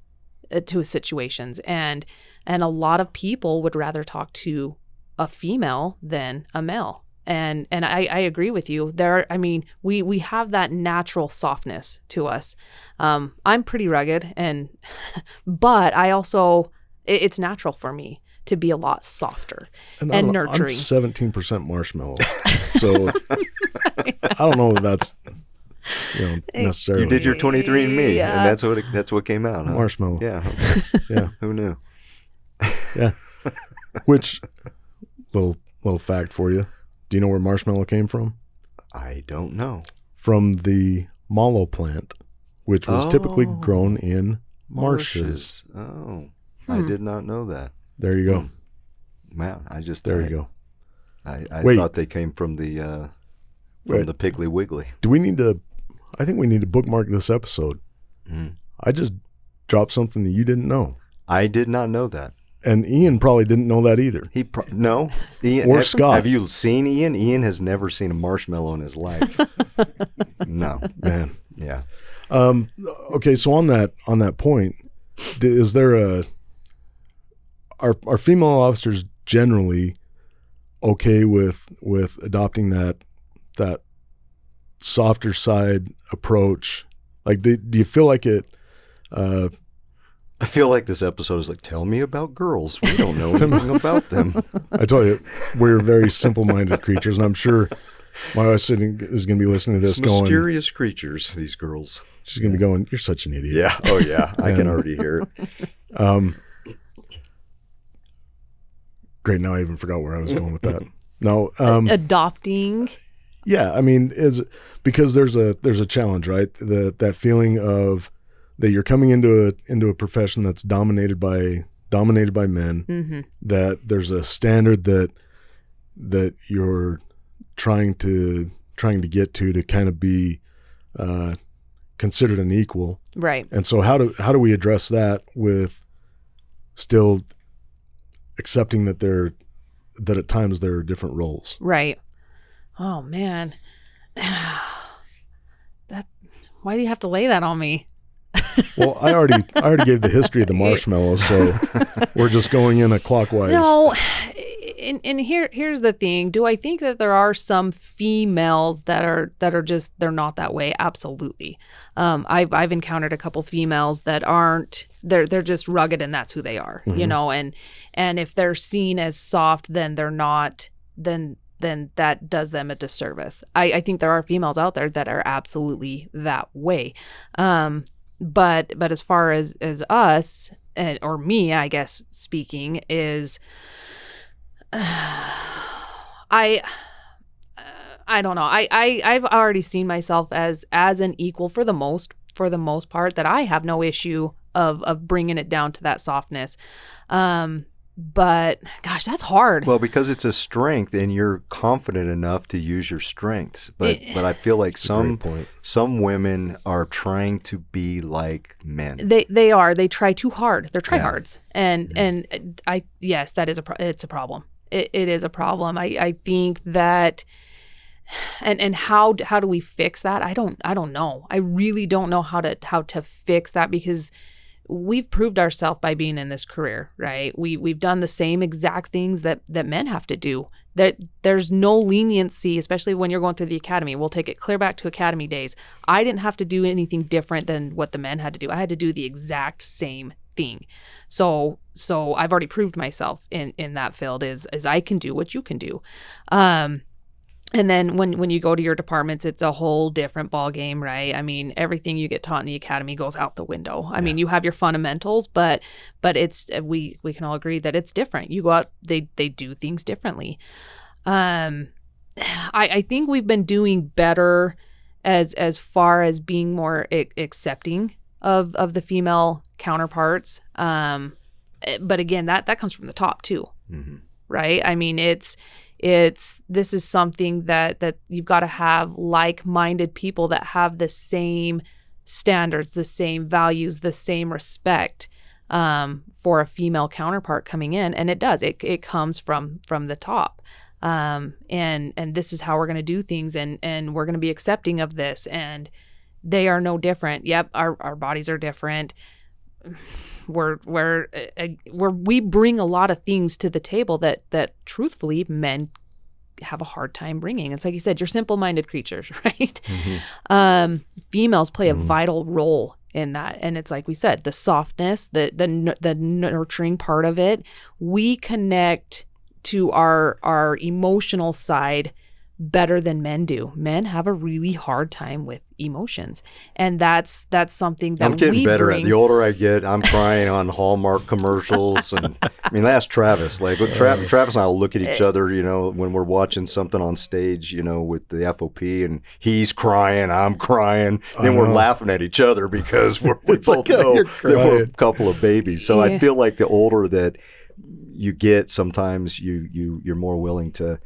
to situations, and a lot of people would rather talk to a female than a male. And I agree with you there. I mean, we have that natural softness to us. I'm pretty rugged, but I also, it's natural for me to be a lot softer and nurturing. I'm 17% marshmallow, so I don't know if that's necessarily. You did your 23andMe, and that's what came out. Huh? Marshmallow. Yeah. Okay. Yeah. Who knew? Yeah. Which little fact for you. Do you know where marshmallow came from? I don't know. From the mallow plant, which was typically grown in marshes. Oh, I did not know that. There you go. Man, There you go. I Wait. thought they came from the Piggly Wiggly. Do we need to? I think we need to bookmark this episode. I just dropped something that you didn't know. I did not know that. And Ian probably didn't know that either. No. Ian, or Scott. Have you seen Ian? Ian has never seen a marshmallow in his life. No. Man. Yeah. Okay, so on that point, is there are female officers generally okay with adopting that softer side approach? Like, do you feel like it? I feel like this episode is like, tell me about girls. We don't know anything about them. I tell you, we're very simple-minded creatures, and I'm sure my wife is going to be listening to this going, mysterious creatures, these girls. She's going to be going, you're such an idiot. Yeah. Oh, yeah. I can already hear it. Great. Now I even forgot where I was going with that. No. Adopting. Yeah. I mean, because there's a challenge, right? That feeling of that you're coming into a profession that's dominated by men, that there's a standard that you're trying to get to kind of be considered an equal, right? And so how do we address that with still accepting that at times there are different roles, right? Oh man, why do you have to lay that on me? Well, I already gave the history of the marshmallow, so we're just going in a clockwise. No, and here's the thing. Do I think that there are some females that are just, they're not that way? Absolutely. I've encountered a couple females that aren't. They're just rugged, and that's who they are. And if they're seen as soft, then they're not. Then that does them a disservice. I think there are females out there that are absolutely that way. but as far as us, or me, I guess, speaking, is I don't know. I've already seen myself as an equal for the most part, that I have no issue of bringing it down to that softness. But gosh, that's hard. Well, because it's a strength and you're confident enough to use your strengths. But I feel like some women are trying to be like men. They are. They try too hard. They're tryhards. And yes, that is it's a problem. It is a problem. I think that, and how do we fix that? I don't know. I really don't know how to fix that, because we've proved ourselves by being in this career, right? We've done the same exact things that men have to do. That there's no leniency, especially when you're going through the academy. We'll take it clear back to academy days. I didn't have to do anything different than what the men had to do. I had to do the exact same thing. So I've already proved myself in that field is I can do what you can do. And then when you go to your departments, it's a whole different ball game, right? I mean, everything you get taught in the academy goes out the window. I mean, you have your fundamentals, but it's we can all agree that it's different. You go out, they do things differently. I think we've been doing better as far as being more accepting of the female counterparts. But again, that comes from the top too, right? I mean, this is something that you've got to have like-minded people that have the same standards, the same values, the same respect for a female counterpart coming in. And it does. It comes from the top. And this is how we're going to do things, and we're going to be accepting of this. And they are no different. Yep, our bodies are different. We bring a lot of things to the table that truthfully men have a hard time bringing. It's like you said, you're simple-minded creatures, right? Females play a vital role in that, and it's like we said, the softness, the nurturing part of it. We connect to our emotional side better than men do. Men have a really hard time with emotions, and that's something that I'm getting better at. The older I get, I'm crying on Hallmark commercials, and I mean, ask Travis. Like Travis and I will look at each other, when we're watching something on stage, with the FOP, and he's crying, I'm crying, then we're laughing at each other because we both like, know you're that we're a couple of babies. So Yeah. I feel like the older that you get, sometimes you're more willing to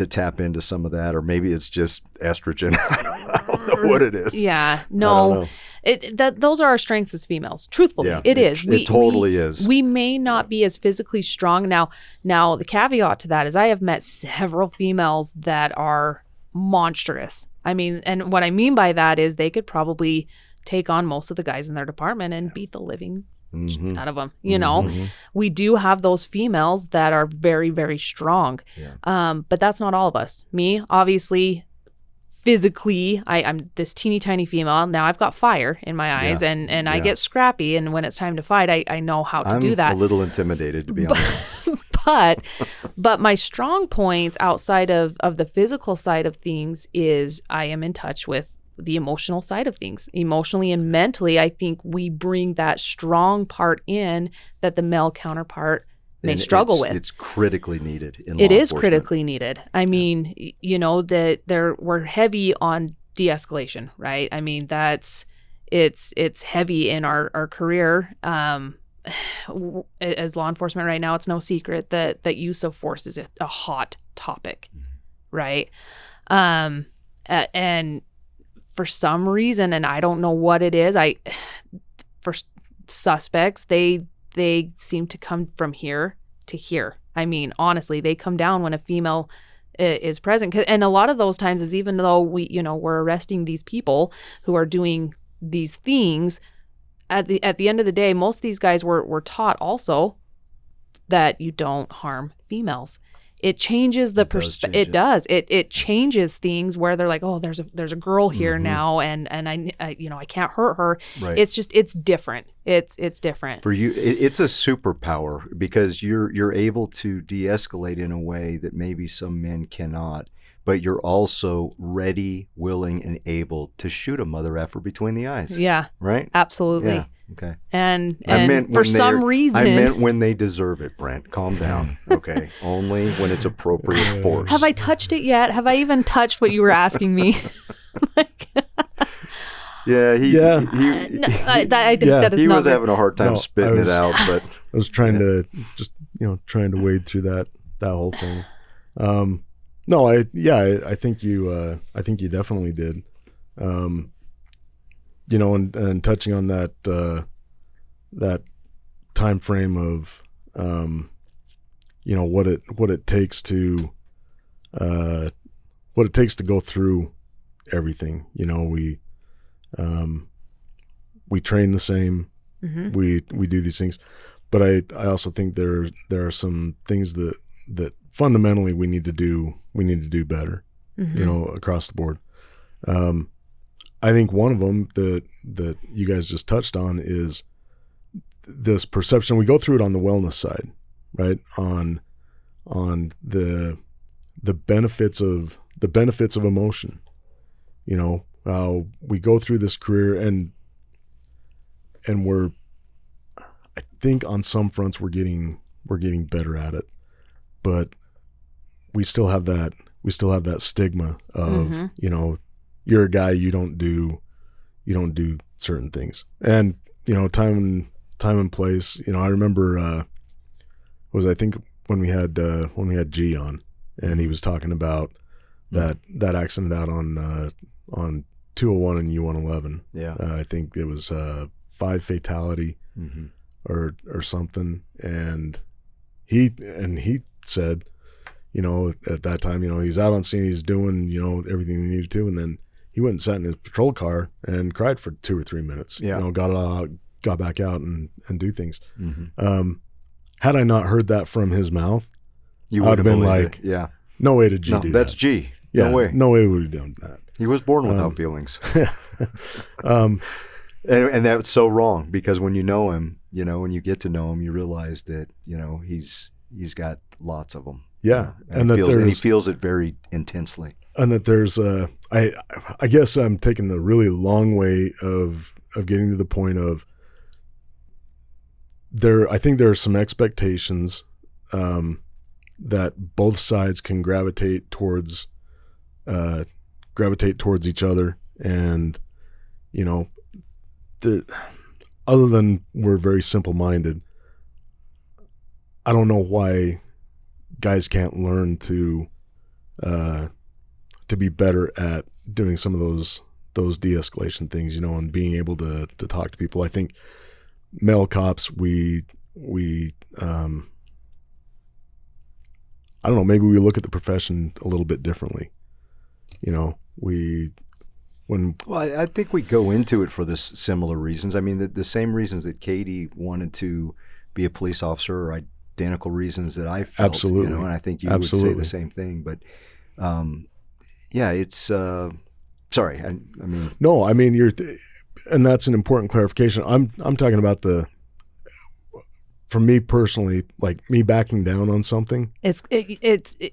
tap into some of that, or maybe it's just estrogen. I don't know what it is. Yeah, no, those are our strengths as females. Truthfully, it is. It totally is. We may not be as physically strong. Now the caveat to that is I have met several females that are monstrous. I mean, and what I mean by that is they could probably take on most of the guys in their department and beat the living out of them. We do have those females that are very, very strong. But that's not all of us. Me, obviously, physically, I'm this teeny tiny female. Now I've got fire in my eyes, and I get scrappy, and when it's time to fight, I know how to do that. I'm a little intimidated, to be honest. but my strong points outside of the physical side of things is I am in touch with the emotional side of things. Emotionally and mentally, I think we bring that strong part in that the male counterpart may struggle with. It's critically needed in law enforcement. It is enforcement. critically needed. I mean, that we're heavy on de-escalation, right? I mean, it's heavy in our career. As law enforcement right now, it's no secret that use of force is a hot topic, right? And for some reason, and I don't know what it is, for suspects, they seem to come from here to here. I mean, honestly, they come down when a female is present. And a lot of those times is even though we're arresting these people who are doing these things, at the end of the day, most of these guys were taught also that you don't harm females. It changes the perspective. It does. It changes things where they're like, oh, there's a girl here now, and I can't hurt her. Right. It's different. it's different. For you, it's a superpower because you're able to de-escalate in a way that maybe some men cannot, but you're also ready, willing, and able to shoot a mother effer between the eyes. Yeah. Right? Absolutely. Yeah. Okay. And meant for some reason, I meant when they deserve it, Brent. Calm down. Okay. Only when it's appropriate force. have I touched it yet? Have I even touched what you were asking me? Yeah, that is he not was very- having a hard time spitting it out, but I was trying to just trying to wade through that whole thing. No, I think you definitely did. And touching on that time frame of what it takes to go through everything. We train the same. Mm-hmm. We do these things, but I also think there are some things that fundamentally we need to do better. Mm-hmm. Across the board. I think one of them that you guys just touched on is this perception. We go through it on the wellness side, right? On the benefits of emotion. We go through this career and we're, I think on some fronts we're getting better at it, but we still have that stigma of, Mm-hmm. You're a guy, you don't do certain things. And, time and place, I remember, I think when we had G on, and he was talking about that accident out on 201 and U111. yeah. I think it was 5 fatality or something. And he said, at that time, he's out on scene, he's doing, everything he needed to. And then he went and sat in his patrol car and cried for 2 or 3 minutes, Yeah. Got out, got back out and do things. Mm-hmm. Had I not heard that from his mouth, You I'd would have have been believed like, it. Yeah. no way did G No, do that's that. G. Yeah, No way. No way would have done that. He was born without feelings. Um, And that's so wrong because when you know him, when you get to know him, you realize that, he's got lots of them. yeah. And he feels it very intensely. And that there's I guess I'm taking the really long way of getting to the point of I think there are some expectations that both sides can gravitate towards each other, and other than we're very simple-minded, I don't know why guys can't learn to be better at doing some of those de-escalation things, and being able to talk to people. I think male cops, we I don't know, maybe we look at the profession a little bit differently. I think we go into it for this similar reasons. I mean, the same reasons that Kadee wanted to be a police officer are identical reasons that I felt. Absolutely. And I think you Absolutely. would say the same thing. But, yeah, it's sorry. I mean, no, I mean and that's an important clarification. I'm talking about for me personally, like me backing down on something. It's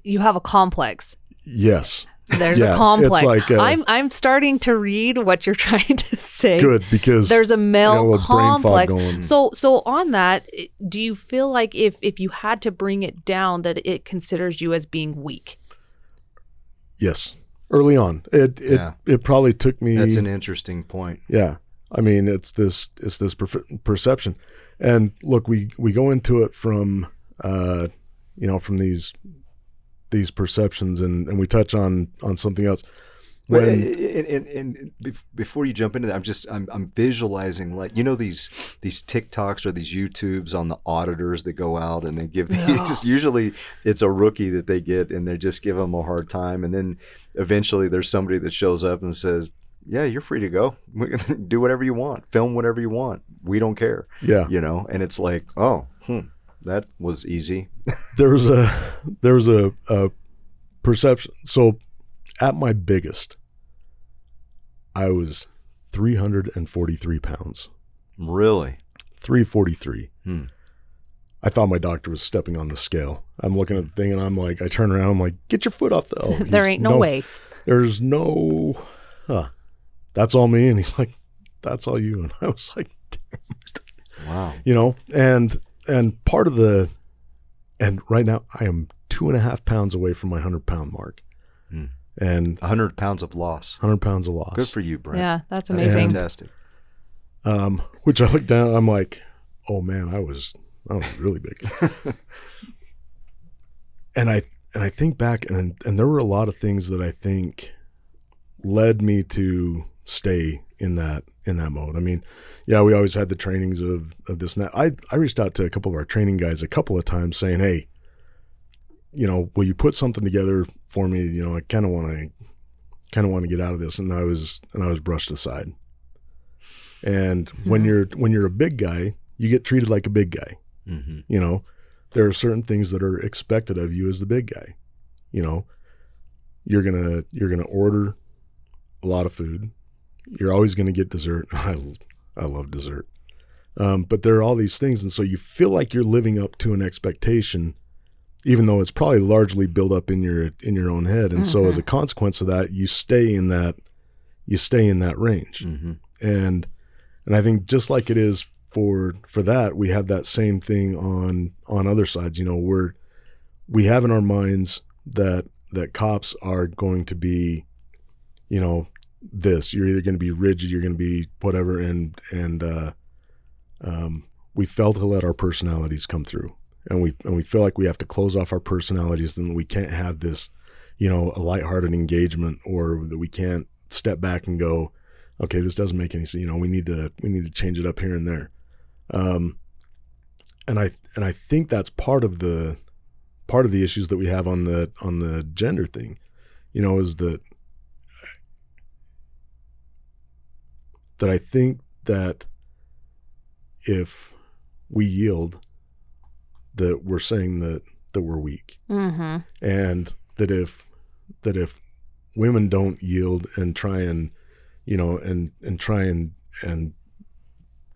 you have a complex. Yes. There's Yeah, a complex. it's like, I'm starting to read what you're trying to say. Good, because there's a male little brain fog complex. going. So on that, do you feel like if you had to bring it down, that it considers you as being weak? Yes. Early on, it probably took me. that's an interesting point. Yeah, I mean, it's this perception, and look, we go into it from from these perceptions, and we touch on something else. Before you jump into that, I'm visualizing, like, these TikToks or these YouTubes on the auditors that go out and they give usually it's a rookie that they get and they just give them a hard time, and then eventually there's somebody that shows up and says, yeah, you're free to go. Do whatever you want. Film whatever you want. We don't care. Yeah. And it's like, oh, that was easy. There was a perception. So at my biggest, I was 343 pounds. Really? 343. I thought my doctor was stepping on the scale. I'm looking at the thing and I'm like, I turn around, I'm like, get your foot off the, oh, There ain't no way. There's no, that's all me. And he's like, that's all you. And I was like, damn it. Wow. You know, and part of and right now I am 2.5 pounds away from my 100-pound mark. And 100 pounds of loss. 100 pounds of loss. Good for you, Brent. Yeah, that's amazing. Fantastic. Which I look down, I'm like, oh man, I was really big. and I think back and there were a lot of things that I think led me to stay in that mode. I mean, yeah, we always had the trainings of this and that. I reached out to a couple of our training guys a couple of times saying, hey, you know, will you put something together for me? You know, I kind of want to get out of this. And I was brushed aside. And when you're a big guy, you get treated like a big guy. You know, there are certain things that are expected of you as the big guy. You know, you're gonna order a lot of food. You're always gonna get dessert. I love dessert. But there are all these things, and so you feel like you're living up to an expectation, even though it's probably largely built up in your own head. And so as a consequence of that, you stay in that range. And I think just like it is for that, we have that same thing on other sides. You know, we have in our minds that cops are going to be, you know, this. You're either going to be rigid, you're going to be whatever, and we fail to let our personalities come through, and we feel like we have to close off our personalities, and we can't have this, you know, a lighthearted engagement, or that we can't step back and go, okay, this doesn't make any sense. You know, we need to change it up here and there. And I think that's part of the issues that we have on the gender thing, you know, is that I think that if we yield, that we're saying that we're weak, and that if women don't yield and try and, you know, and try and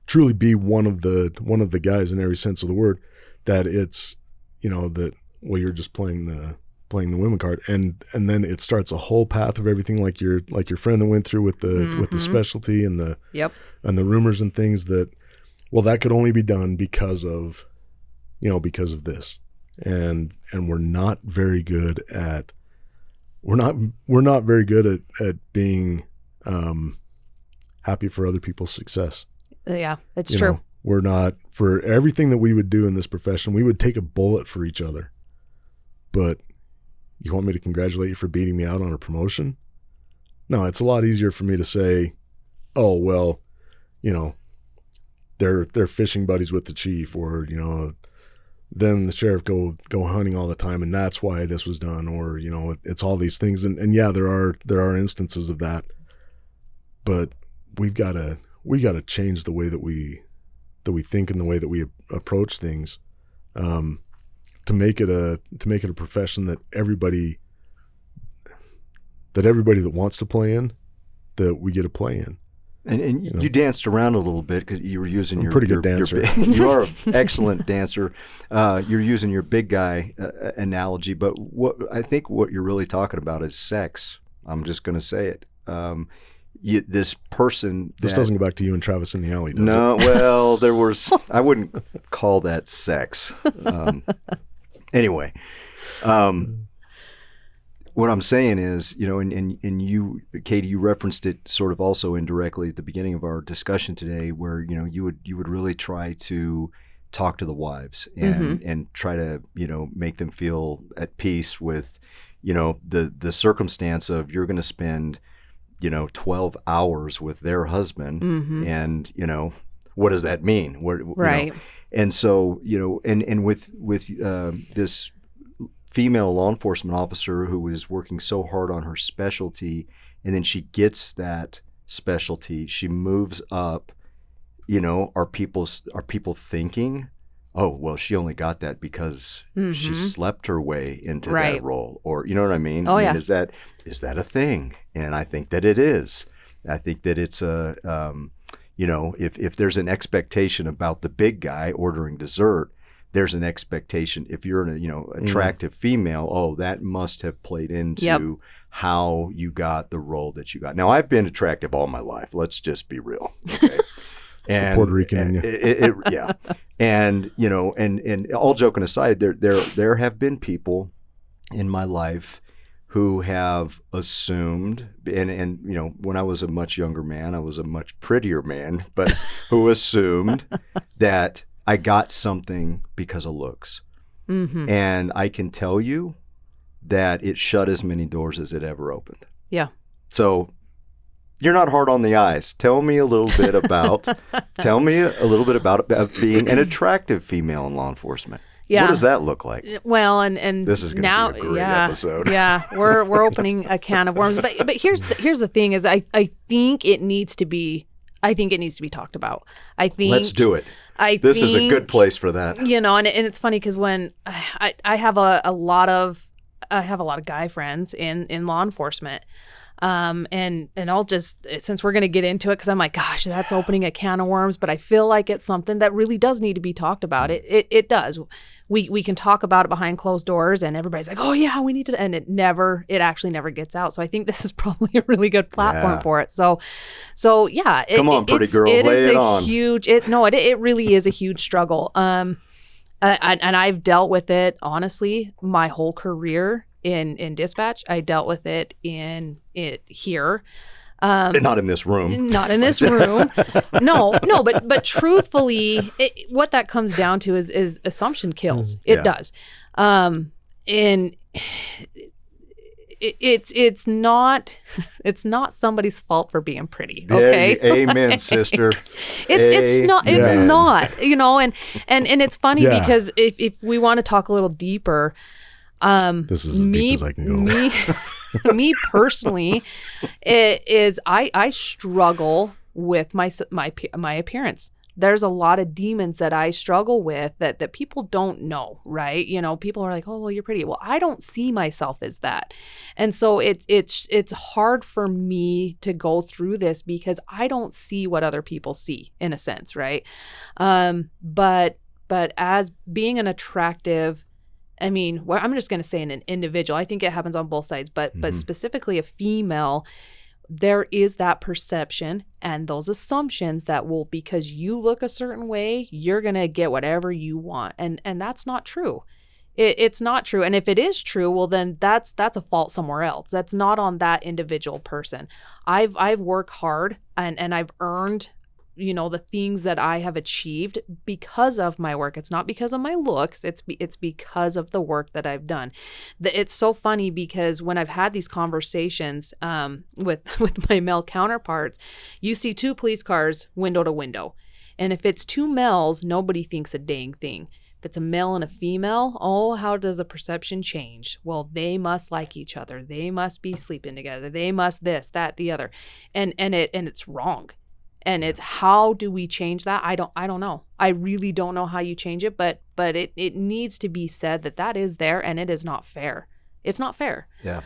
truly be one of the guys in every sense of the word, that it's, you know, that, well, you're just playing the women card, and then it starts a whole path of everything, like your friend that went through with the specialty and the rumors and things, that, well, that could only be done because of this, and we're not very good at being happy for other people's success. Yeah, it's you true. know, we're not, for everything that we would do in this profession, we would take a bullet for each other. But you want me to congratulate you for beating me out on a promotion? No, it's a lot easier for me to say, oh, well, you know, they're fishing buddies with the chief, or, you know, then the sheriff go hunting all the time, and that's why this was done, or, you know, it's all these things. And yeah, there are instances of that, but we got to change the way that we think and the way that we approach things, to make it a profession that everybody that wants to play in, that we get to play in. And you danced around a little bit because you were using your pretty good dancer. You are an excellent dancer. You're using your big guy analogy, but I think what you're really talking about is sex. I'm just going to say it. This person. This doesn't go back to you and Travis in the alley, does no, it? Well, I wouldn't call that sex. Anyway, what I'm saying is, you know, and you, Kadee, you referenced it sort of also indirectly at the beginning of our discussion today, where, you know, you would really try to talk to the wives and try to, you know, make them feel at peace with, you know, the circumstance of, you're going to spend, you know, 12 hours with their husband, and, you know, what does that mean? Right. You know? And so, you know, and with this female law enforcement officer who is working so hard on her specialty, and then she gets that specialty, she moves up, you know, are people thinking, oh, well, she only got that because she slept her way into that role, or, you know what I mean? Oh, I mean, is that a thing? And I think that it is. I think that it's if there's an expectation about the big guy ordering dessert, there's an expectation if you're an attractive female, oh, that must have played into how you got the role that you got. Now, I've been attractive all my life. Let's just be real. Okay. And Puerto Rican, yeah. And and all joking aside, there have been people in my life who have assumed, and when I was a much younger man, I was a much prettier man, but who assumed that I got something because of looks. Mm-hmm. And I can tell you that it shut as many doors as it ever opened. Yeah. So you're not hard on the eyes. Tell me a little bit about being an attractive female in law enforcement. Yeah. What does that look like? Well, and this is going to be a great episode. Yeah, we're opening a can of worms. But here's the thing: is I think it needs to be talked about. I think let's do it. This is a good place for that. And it's funny because when I have a lot of guy friends in law enforcement. And I'll just, since we're going to get into it, because I'm like, gosh, that's opening a can of worms, but I feel like it's something that really does need to be talked about. It does. We can talk about it behind closed doors and everybody's like, oh yeah, we need to, and it actually never gets out. So I think this is probably a really good platform for it. So yeah. Come on, pretty girl, lay it on. It really is a huge struggle. And I've dealt with it, honestly, my whole career in dispatch. I dealt with it here. Not in this room. Not in this room. No, but truthfully, what that comes down to is assumption kills. It does. And it's not somebody's fault for being pretty. Okay. Amen, sister. It's not, and it's funny because if we want to talk a little deeper, this is as deep as I can go. Me personally, I struggle with my appearance. There's a lot of demons that I struggle with that people don't know, right? People are like, oh, well, you're pretty. Well, I don't see myself as that. And so it's hard for me to go through this because I don't see what other people see, in a sense, right? But as being an attractive, I'm just going to say an individual. I think it happens on both sides, but specifically a female, there is that perception and those assumptions that, well, because you look a certain way, you're going to get whatever you want. And that's not true. It's not true. And if it is true, well, then that's a fault somewhere else. That's not on that individual person. I've worked hard and I've earned the things that I have achieved because of my work. It's not because of my looks. It's because of the work that I've done. It's so funny because when I've had these conversations with my male counterparts, you see two police cars window to window. And if it's two males, nobody thinks a dang thing. If it's a male and a female, oh, how does the perception change? Well, they must like each other. They must be sleeping together. They must this, that, the other. And it's wrong. And it's, how do we change that? I don't know. I really don't know how you change it, but it needs to be said that is there and it is not fair. It's not fair. Yeah.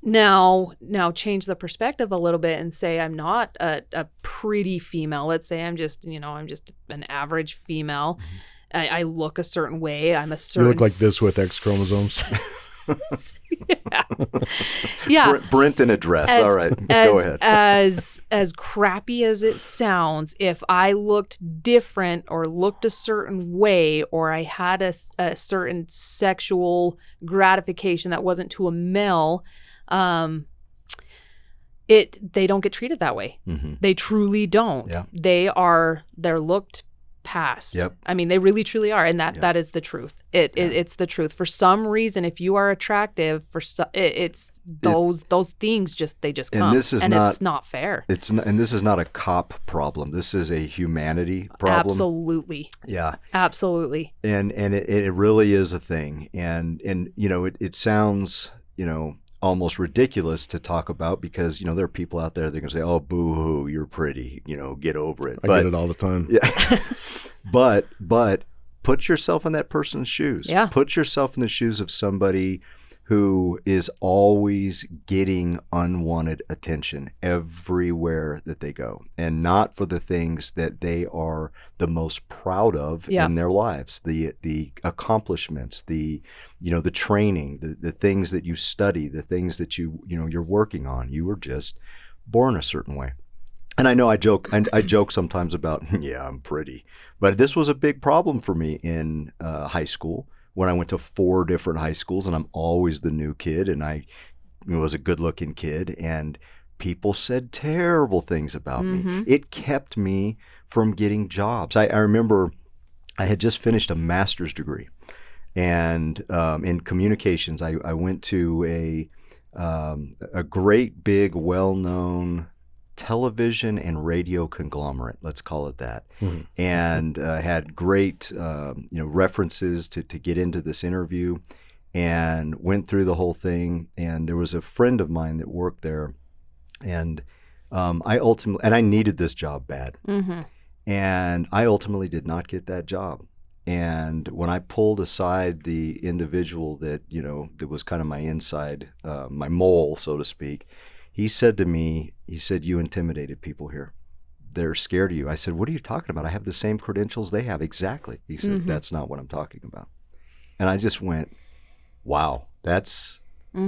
Now change the perspective a little bit and say I'm not a pretty female. Let's say I'm just an average female. Mm-hmm. I look a certain way. I'm a certain. You look like this with X chromosomes. Yeah. Brent in a dress. All right. Go ahead. As crappy as it sounds, if I looked different or looked a certain way, or I had a certain sexual gratification that wasn't to a male, they don't get treated that way. Mm-hmm. They truly don't. Yeah. They're looked past. Yep. They really truly are, and that is the truth. It's the truth. For some reason, if you are attractive, it's those things just come, and it's not fair. And this is not a cop problem. This is a humanity problem. Absolutely. Yeah. Absolutely. And it really is a thing. And it sounds almost ridiculous to talk about because there are people out there that are going to say, oh, boo-hoo, you're pretty, get over it. I get it all the time. Yeah. But put yourself in that person's shoes. Yeah. Put yourself in the shoes of somebody who is always getting unwanted attention everywhere that they go, and not for the things that they are the most proud of in their lives, the accomplishments, the training, the things that you study, the things that you're working on. You were just born a certain way. And I know I joke sometimes about, yeah, I'm pretty, but this was a big problem for me in high school, when I went to 4 different high schools, and I'm always the new kid, and I was a good-looking kid, and people said terrible things about me. It kept me from getting jobs. I remember I had just finished a master's degree, and in communications, I went to a great, big, well-known television and radio conglomerate, let's call it that, and had great references to get into this interview, and went through the whole thing. And there was a friend of mine that worked there, and I needed this job bad, and I ultimately did not get that job. And when I pulled aside the individual that was kind of my inside, my mole, so to speak, he said to me, you intimidated people here. They're scared of you. I said, what are you talking about? I have the same credentials they have. Exactly. He said, that's not what I'm talking about. And I just went, wow, that's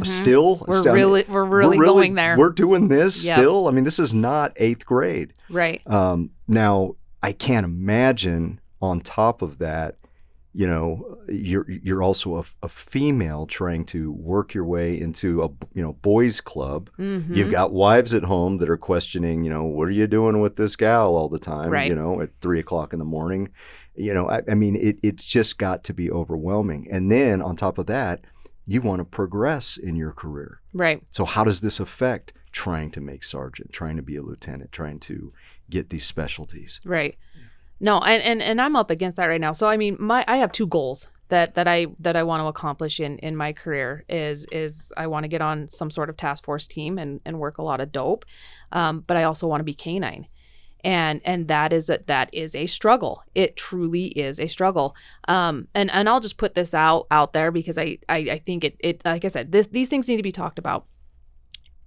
still. We're really going there. We're doing this still. I mean, this is not 8th grade. Right. Now, I can't imagine on top of that, you're also a female trying to work your way into a boys club. You've got wives at home that are questioning, what are you doing with this gal all the time? Right. At 3:00 in the morning. I mean, it's just got to be overwhelming. And then on top of that, you want to progress in your career. Right. So how does this affect trying to make sergeant, trying to be a lieutenant, trying to get these specialties? Right. No, and I'm up against that right now. So I mean, I have 2 goals that I want to accomplish in my career. Is I want to get on some sort of task force team and work a lot of dope, but I also want to be canine, and that is a struggle. It truly is a struggle. And I'll just put this out there because I think it like I said, these things need to be talked about.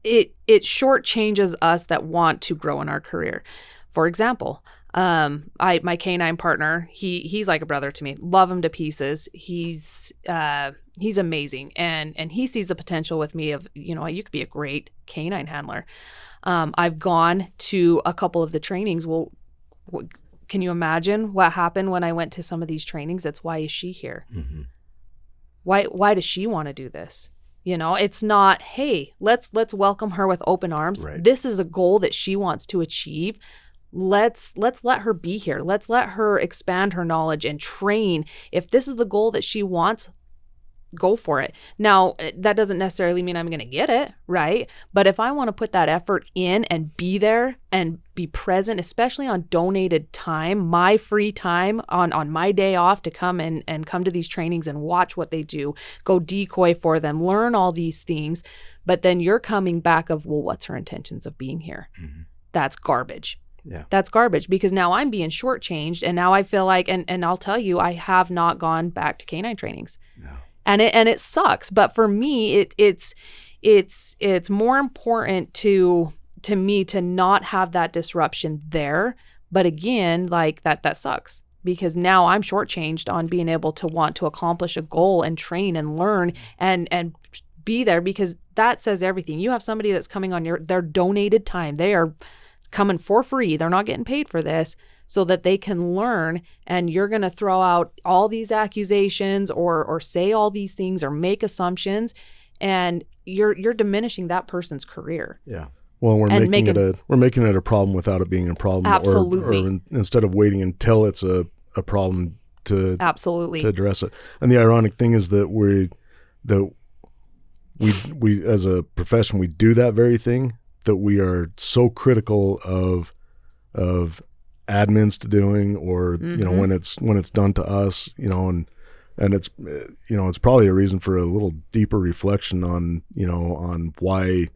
It shortchanges us that want to grow in our career. For example, my canine partner, he's like a brother to me. Love him to pieces. He's amazing, and he sees the potential with me of, you could be a great canine handler. I've gone to a couple of the trainings. Well, can you imagine what happened when I went to some of these trainings? That's why is she here? Why does she want to do this? It's not, hey, let's welcome her with open arms. Right. This is a goal that she wants to achieve. Let's let her be here. Let's let her expand her knowledge and train. If this is the goal that she wants, go for it. Now, that doesn't necessarily mean I'm going to get it, right? But if I want to put that effort in and be there and be present, especially on donated time, my free time on my day off to come and come to these trainings and watch what they do, go decoy for them, learn all these things, but then you're coming back of, well, what's her intentions of being here? That's garbage. Yeah. That's garbage, because now I'm being shortchanged, and now I feel like, and I'll tell you, I have not gone back to canine trainings. No. And it sucks. But for me, it's more important to me to not have that disruption there. But again, like that sucks, because now I'm shortchanged on being able to want to accomplish a goal and train and learn and be there, because that says everything. You have somebody that's coming on their donated time. They are coming for free. They're not getting paid for this, so that they can learn, and you're going to throw out all these accusations or say all these things or make assumptions, and you're diminishing that person's career. Yeah. Well, we're making it a problem without it being a problem. Absolutely. Or instead of waiting until it's a problem to absolutely to address it. And the ironic thing is that we as a profession, we do that very thing, that we are so critical of admins to doing, or when it's done to us, and it's it's probably a reason for a little deeper reflection on why,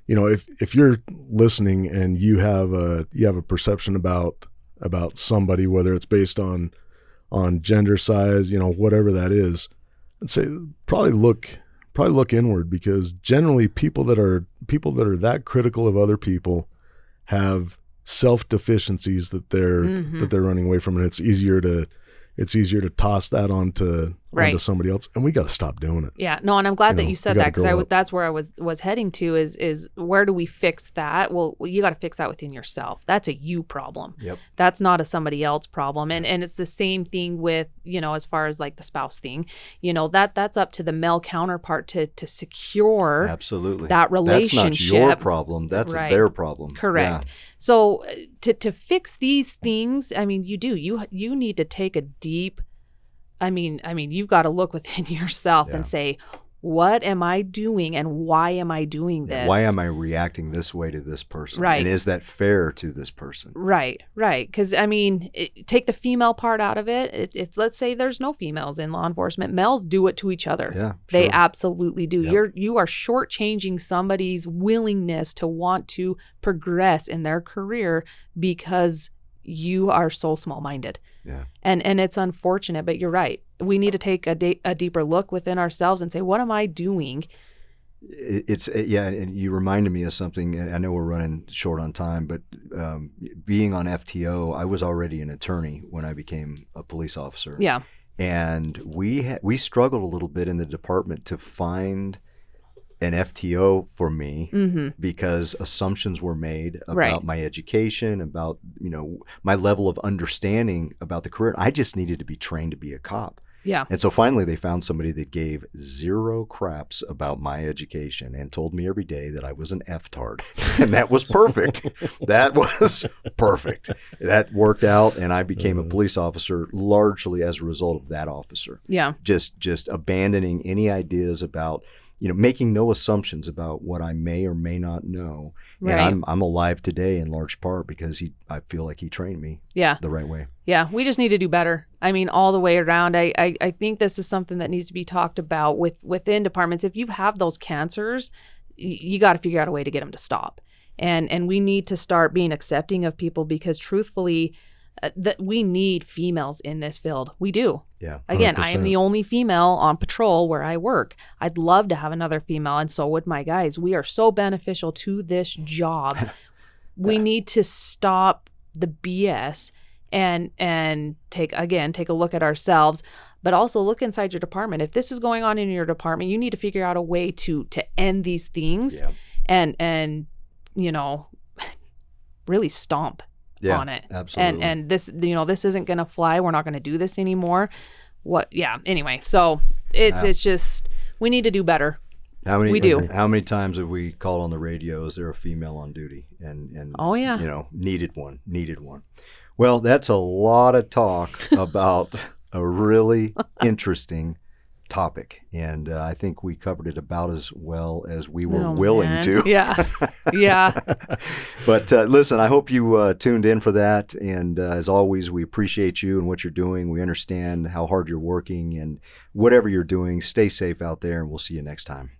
if you're listening and you have a perception about somebody, whether it's based on gender, size, whatever that is, I'd say probably look probably look inward, because generally people that are that critical of other people have self deficiencies that they're running away from, and it's easier to toss that onto somebody else, and we got to stop doing it. Yeah, no, and I'm glad that you said that, because that's where I was heading to is where do we fix that? Well, you got to fix that within yourself. That's a you problem. Yep. That's not a somebody else problem. And it's the same thing with, as far as like the spouse thing, that's up to the male counterpart to secure absolutely that relationship. That's not your problem. That's their problem. Correct. Yeah. So to fix these things, I mean, you need to take a deep, I mean, you've got to look within yourself and say, what am I doing and why am I doing this? Why am I reacting this way to this person? Right. And is that fair to this person? Right. Because, I mean, take the female part out of it. Let's say there's no females in law enforcement. Males do it to each other. Yeah, They absolutely do. Yep. You are shortchanging somebody's willingness to want to progress in their career because you are so small-minded. Yeah. And it's unfortunate, but you're right. We need to take a deeper look within ourselves and say, what am I doing? And you reminded me of something, and I know we're running short on time, but being on FTO, I was already an attorney when I became a police officer. Yeah. And we struggled a little bit in the department to find an FTO for me because assumptions were made about my education, about my level of understanding about the career. I just needed to be trained to be a cop. Yeah. And so finally they found somebody that gave zero craps about my education and told me every day that I was an F-tard. And that was perfect. That was perfect. That worked out, and I became a police officer largely as a result of that officer. Yeah. Just abandoning any ideas about making no assumptions about what I may or may not know. Right. And I'm alive today in large part because I feel like he trained me the right way. Yeah, we just need to do better. I mean, all the way around. I think this is something that needs to be talked about within departments. If you have those cancers, you got to figure out a way to get them to stop. And we need to start being accepting of people, because truthfully, that we need females in this field. We do. Yeah. 100%. Again, I am the only female on patrol where I work. I'd love to have another female, and so would my guys. We are so beneficial to this job. We need to stop the BS and take a look at ourselves, but also look inside your department. If this is going on in your department, you need to figure out a way to end these things and really stomp on it. Absolutely. And this, this isn't going to fly. We're not going to do this anymore. Anyway, so it's just, we need to do better. We do. How many times have we called on the radio? Is there a female on duty? And needed one. Well, that's a lot of talk about a really interesting topic, and I think we covered it about as well as we were willing to. Yeah. But listen, I hope you tuned in for that, and as always, we appreciate you and what you're doing. We understand how hard you're working, and whatever you're doing, stay safe out there, and we'll see you next time.